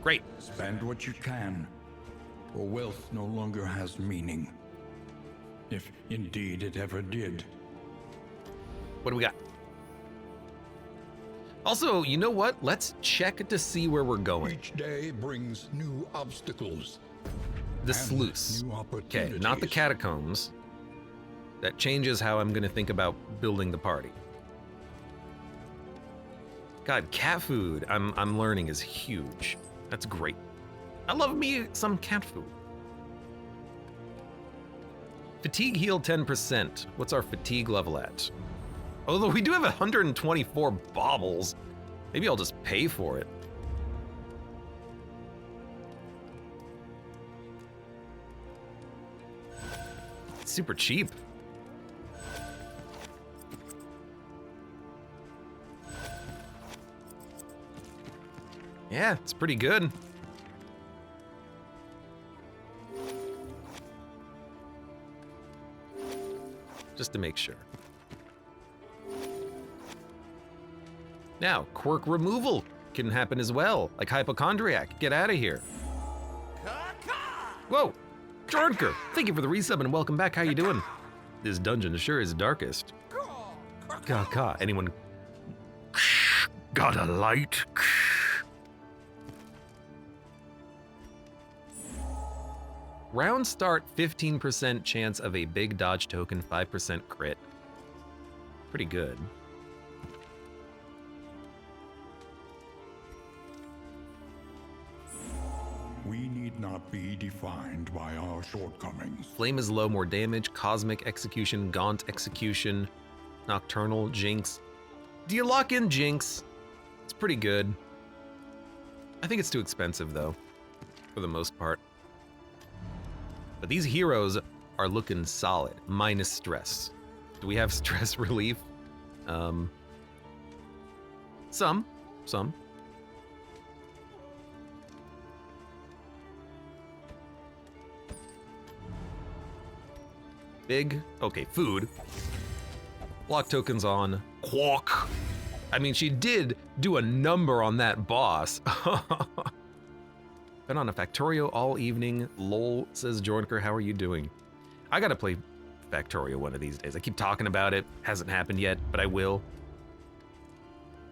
Great. Spend what you can, or wealth no longer has meaning. If indeed it ever did. What do we got? Also, you know what? Let's check to see where we're going. Each day brings new obstacles. The and sluice. new Okay, opportunities. not the catacombs. That changes how I'm gonna think about building the party. God, cat food, I'm learning is huge. That's great. I love me some cat food. Fatigue heal 10%. What's our fatigue level at? Although we do have 124 baubles. Maybe I'll just pay for it. It's super cheap. Yeah, it's pretty good. Just to make sure. Now, quirk removal can happen as well, like hypochondriac. Get out of here. Whoa, Jornker, thank you for the resub and welcome back. How you doing? This dungeon sure is darkest. Caw. Anyone got a light? Round start, 15% chance of a big dodge token, 5% crit. Pretty good. We need not be defined by our shortcomings. Flame is low, more damage, cosmic execution, gaunt execution, nocturnal, jinx. Do you lock in jinx? It's pretty good. I think it's too expensive though, for the most part. But these heroes are looking solid, minus stress. Do we have stress relief? Some. Big, okay, food. Block tokens on, quack. I mean, she did do a number on that boss. Been on a Factorio all evening. Lol, says Jornker, how are you doing? I gotta play Factorio one of these days. I keep talking about it. Hasn't happened yet, but I will.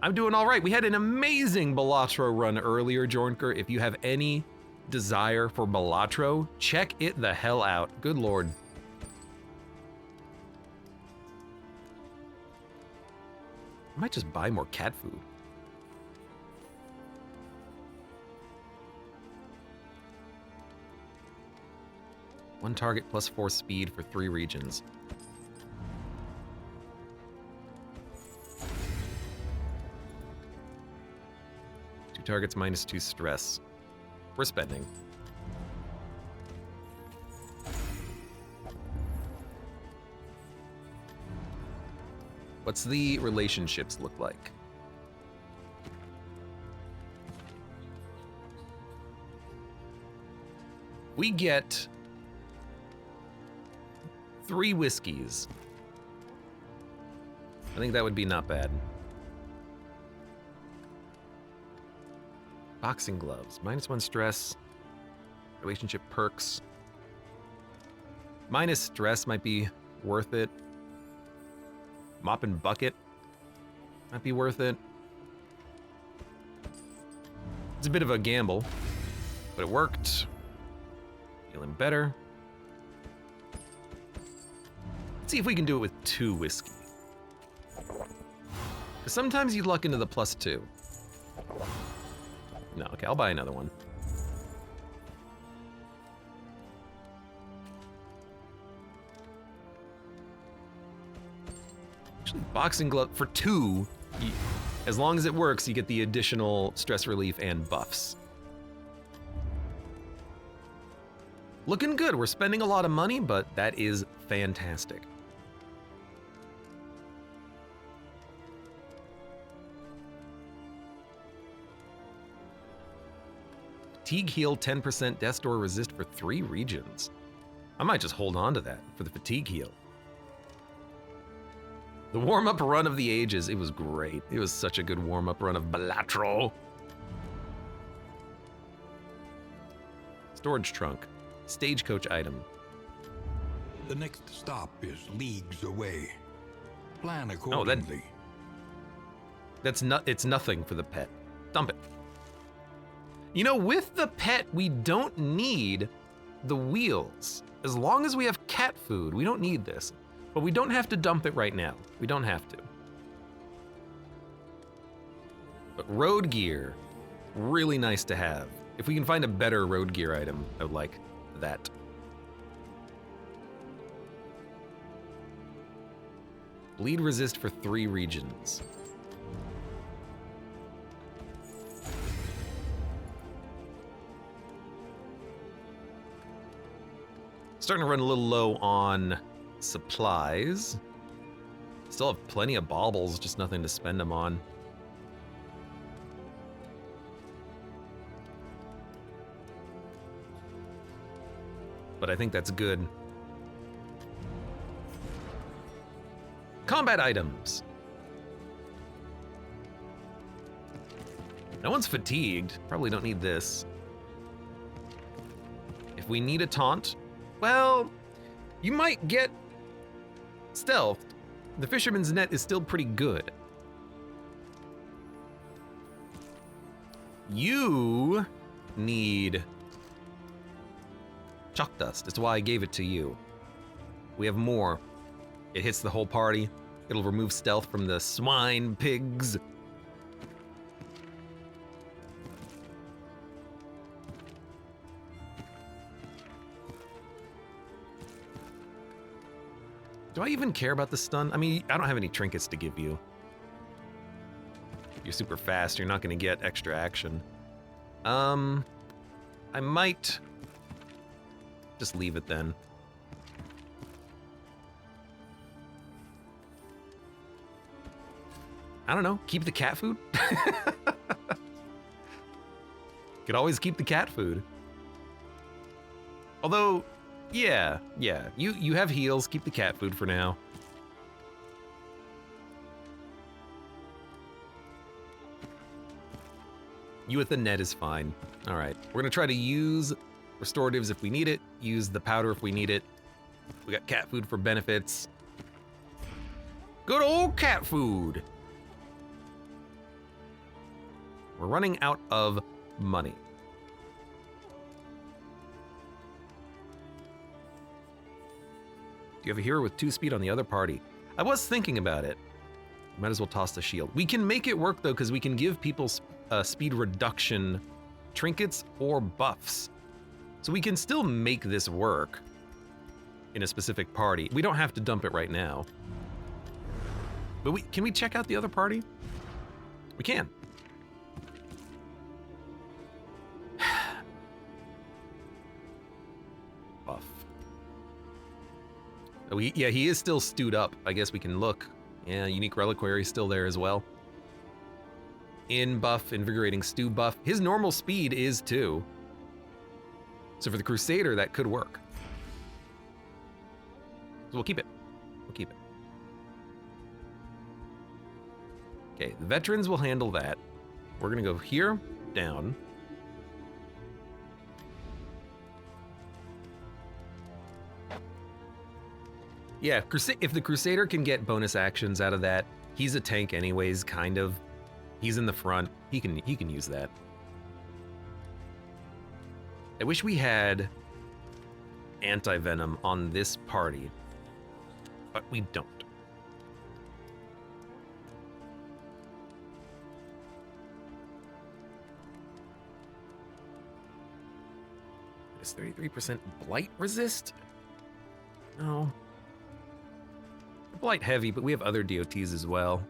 I'm doing all right. We had an amazing Balatro run earlier, Jornker. If you have any desire for Balatro, check it the hell out. Good lord. I might just buy more cat food. One target plus 4 speed for 3 regions. Two targets minus 2 stress. We're spending. What's the relationships look like? We get 3 whiskeys. I think that would be not bad. Boxing gloves, minus 1 stress. Relationship perks. Minus stress might be worth it. Mop and bucket might be worth it. It's a bit of a gamble, but it worked. Feeling better. Let's see if we can do it with 2 whiskey. 'Cause sometimes you luck into the +2. No, okay, I'll buy another one. Actually, boxing glove for 2. As long as it works, you get the additional stress relief and buffs. Looking good. We're spending a lot of money, but that is fantastic. Fatigue heal 10% death door resist for 3 regions. I might just hold on to that for the fatigue heal. The warm-up run of the ages, it was great. It was such a good warm-up run of Balatro. Storage trunk. Stagecoach item. The next stop is leagues away. Plan accordingly. It's nothing for the pet. Dump it. You know, with the pet, we don't need the wheels. As long as we have cat food, we don't need this. But we don't have to dump it right now. We don't have to. But road gear, really nice to have. If we can find a better road gear item, I would like that. Bleed resist for 3 regions. Starting to run a little low on supplies. Still have plenty of baubles, just nothing to spend them on. But I think that's good. Combat items. No one's fatigued. Probably don't need this. If we need a taunt, well, you might get stealthed. The fisherman's net is still pretty good. You need chalk dust. That's why I gave it to you. We have more. It hits the whole party. It'll remove stealth from the swine pigs. Do I even care about the stun? I mean, I don't have any trinkets to give you. You're super fast, you're not gonna get extra action. I might just leave it then. I don't know, keep the cat food? Could always keep the cat food. Although, yeah, you have heals, keep the cat food for now. You with the net is fine. All right, we're gonna try to use restoratives if we need it, use the powder if we need it. We got cat food for benefits. Good old cat food. We're running out of money. Do you have a hero with 2 speed on the other party? I was thinking about it. Might as well toss the shield. We can make it work though, because we can give people speed reduction trinkets or buffs. So we can still make this work in a specific party. We don't have to dump it right now. But can we check out the other party? We can. Buff. Oh, yeah, he is still stewed up. I guess we can look. Yeah, unique reliquary is still there as well. In buff, invigorating stew buff. His normal speed is 2. So for the Crusader, that could work. So we'll keep it. We'll keep it. Okay, the veterans will handle that. We're gonna go here, down. Yeah, if the Crusader can get bonus actions out of that, he's a tank anyways, kind of. He's in the front. He can use that. I wish we had anti-venom on this party. but we don't. Is 33% blight resist? No. Blight heavy, but we have other DOTs as well.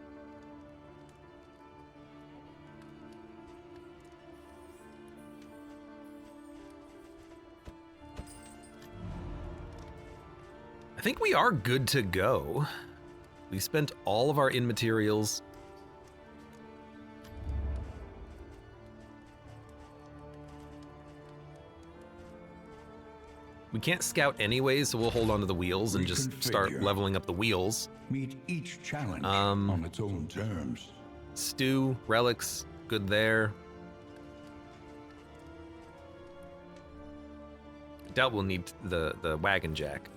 I think we are good to go. We spent all of our in materials. We can't scout anyways, so we'll hold on to the wheels and just start leveling up the wheels. Meet each challenge on its own terms. Stew, relics, good there. Doubt we'll need the wagon jack.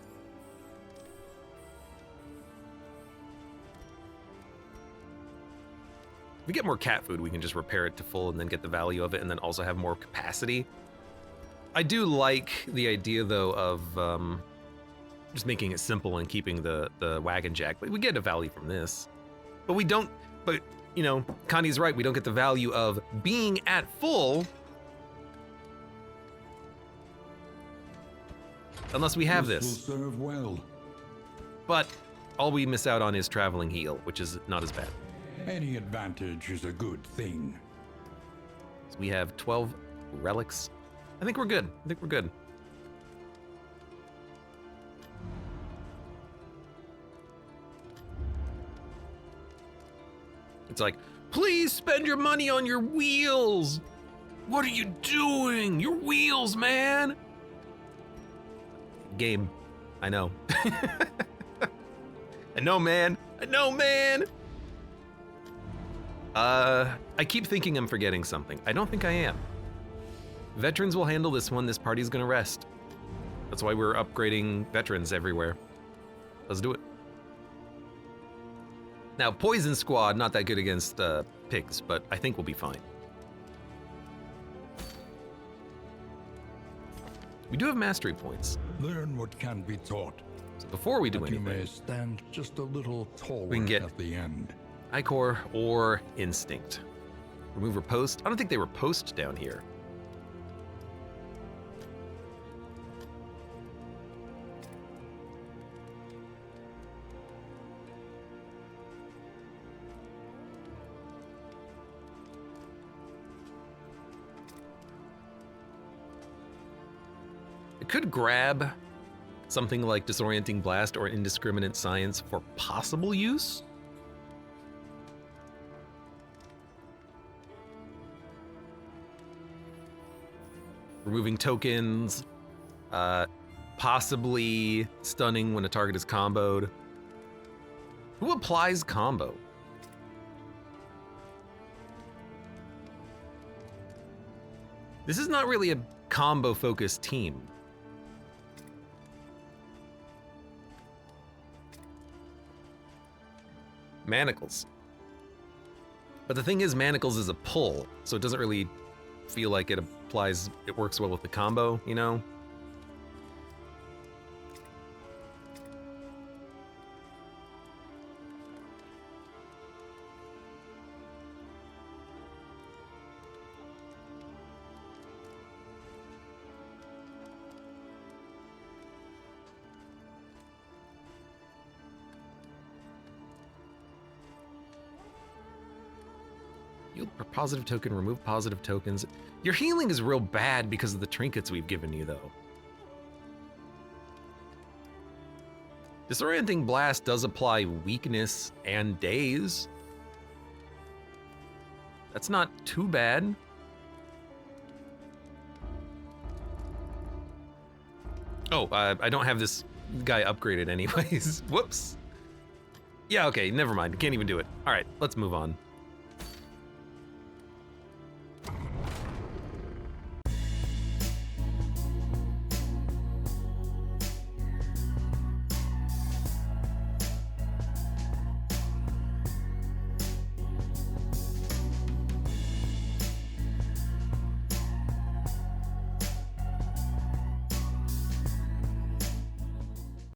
If we get more cat food, we can just repair it to full and then get the value of it and then also have more capacity. I do like the idea, though, of just making it simple and keeping the wagon jack. But we get a value from this. But we don't, but, you know, Connie's right. We don't get the value of being at full unless we have this. Will serve well. But all we miss out on is traveling heal, which is not as bad. Any advantage is a good thing. So we have 12 relics. I think we're good. I think we're good. It's like, please spend your money on your wheels. What are you doing? Your wheels, man. Game. I know. I know, man. I know, man. I keep thinking I'm forgetting something. I don't think I am. Veterans will handle this one. This party's gonna rest. That's why we're upgrading veterans everywhere. Let's do it. Now, Poison Squad, not that good against pigs, but I think we'll be fine. We do have mastery points. Learn what can be taught. So before we do You may anything, stand just a little taller we can get at the end. Icor or Instinct. Remove riposte. I don't think they riposte down here. I could grab something like Disorienting Blast or Indiscriminate Science for possible use. Removing tokens, possibly stunning when a target is comboed. Who applies combo? This is not really a combo-focused team. Manacles. But the thing is, Manacles is a pull, so it doesn't really feel like it applies, it works well with the combo, you know? Yield per positive token, remove positive tokens. Your healing is real bad because of the trinkets we've given you, though. Disorienting Blast does apply weakness and daze. That's not too bad. Oh, I don't have this guy upgraded anyways. Whoops. Yeah, okay, never mind. Can't even do it. All right, let's move on.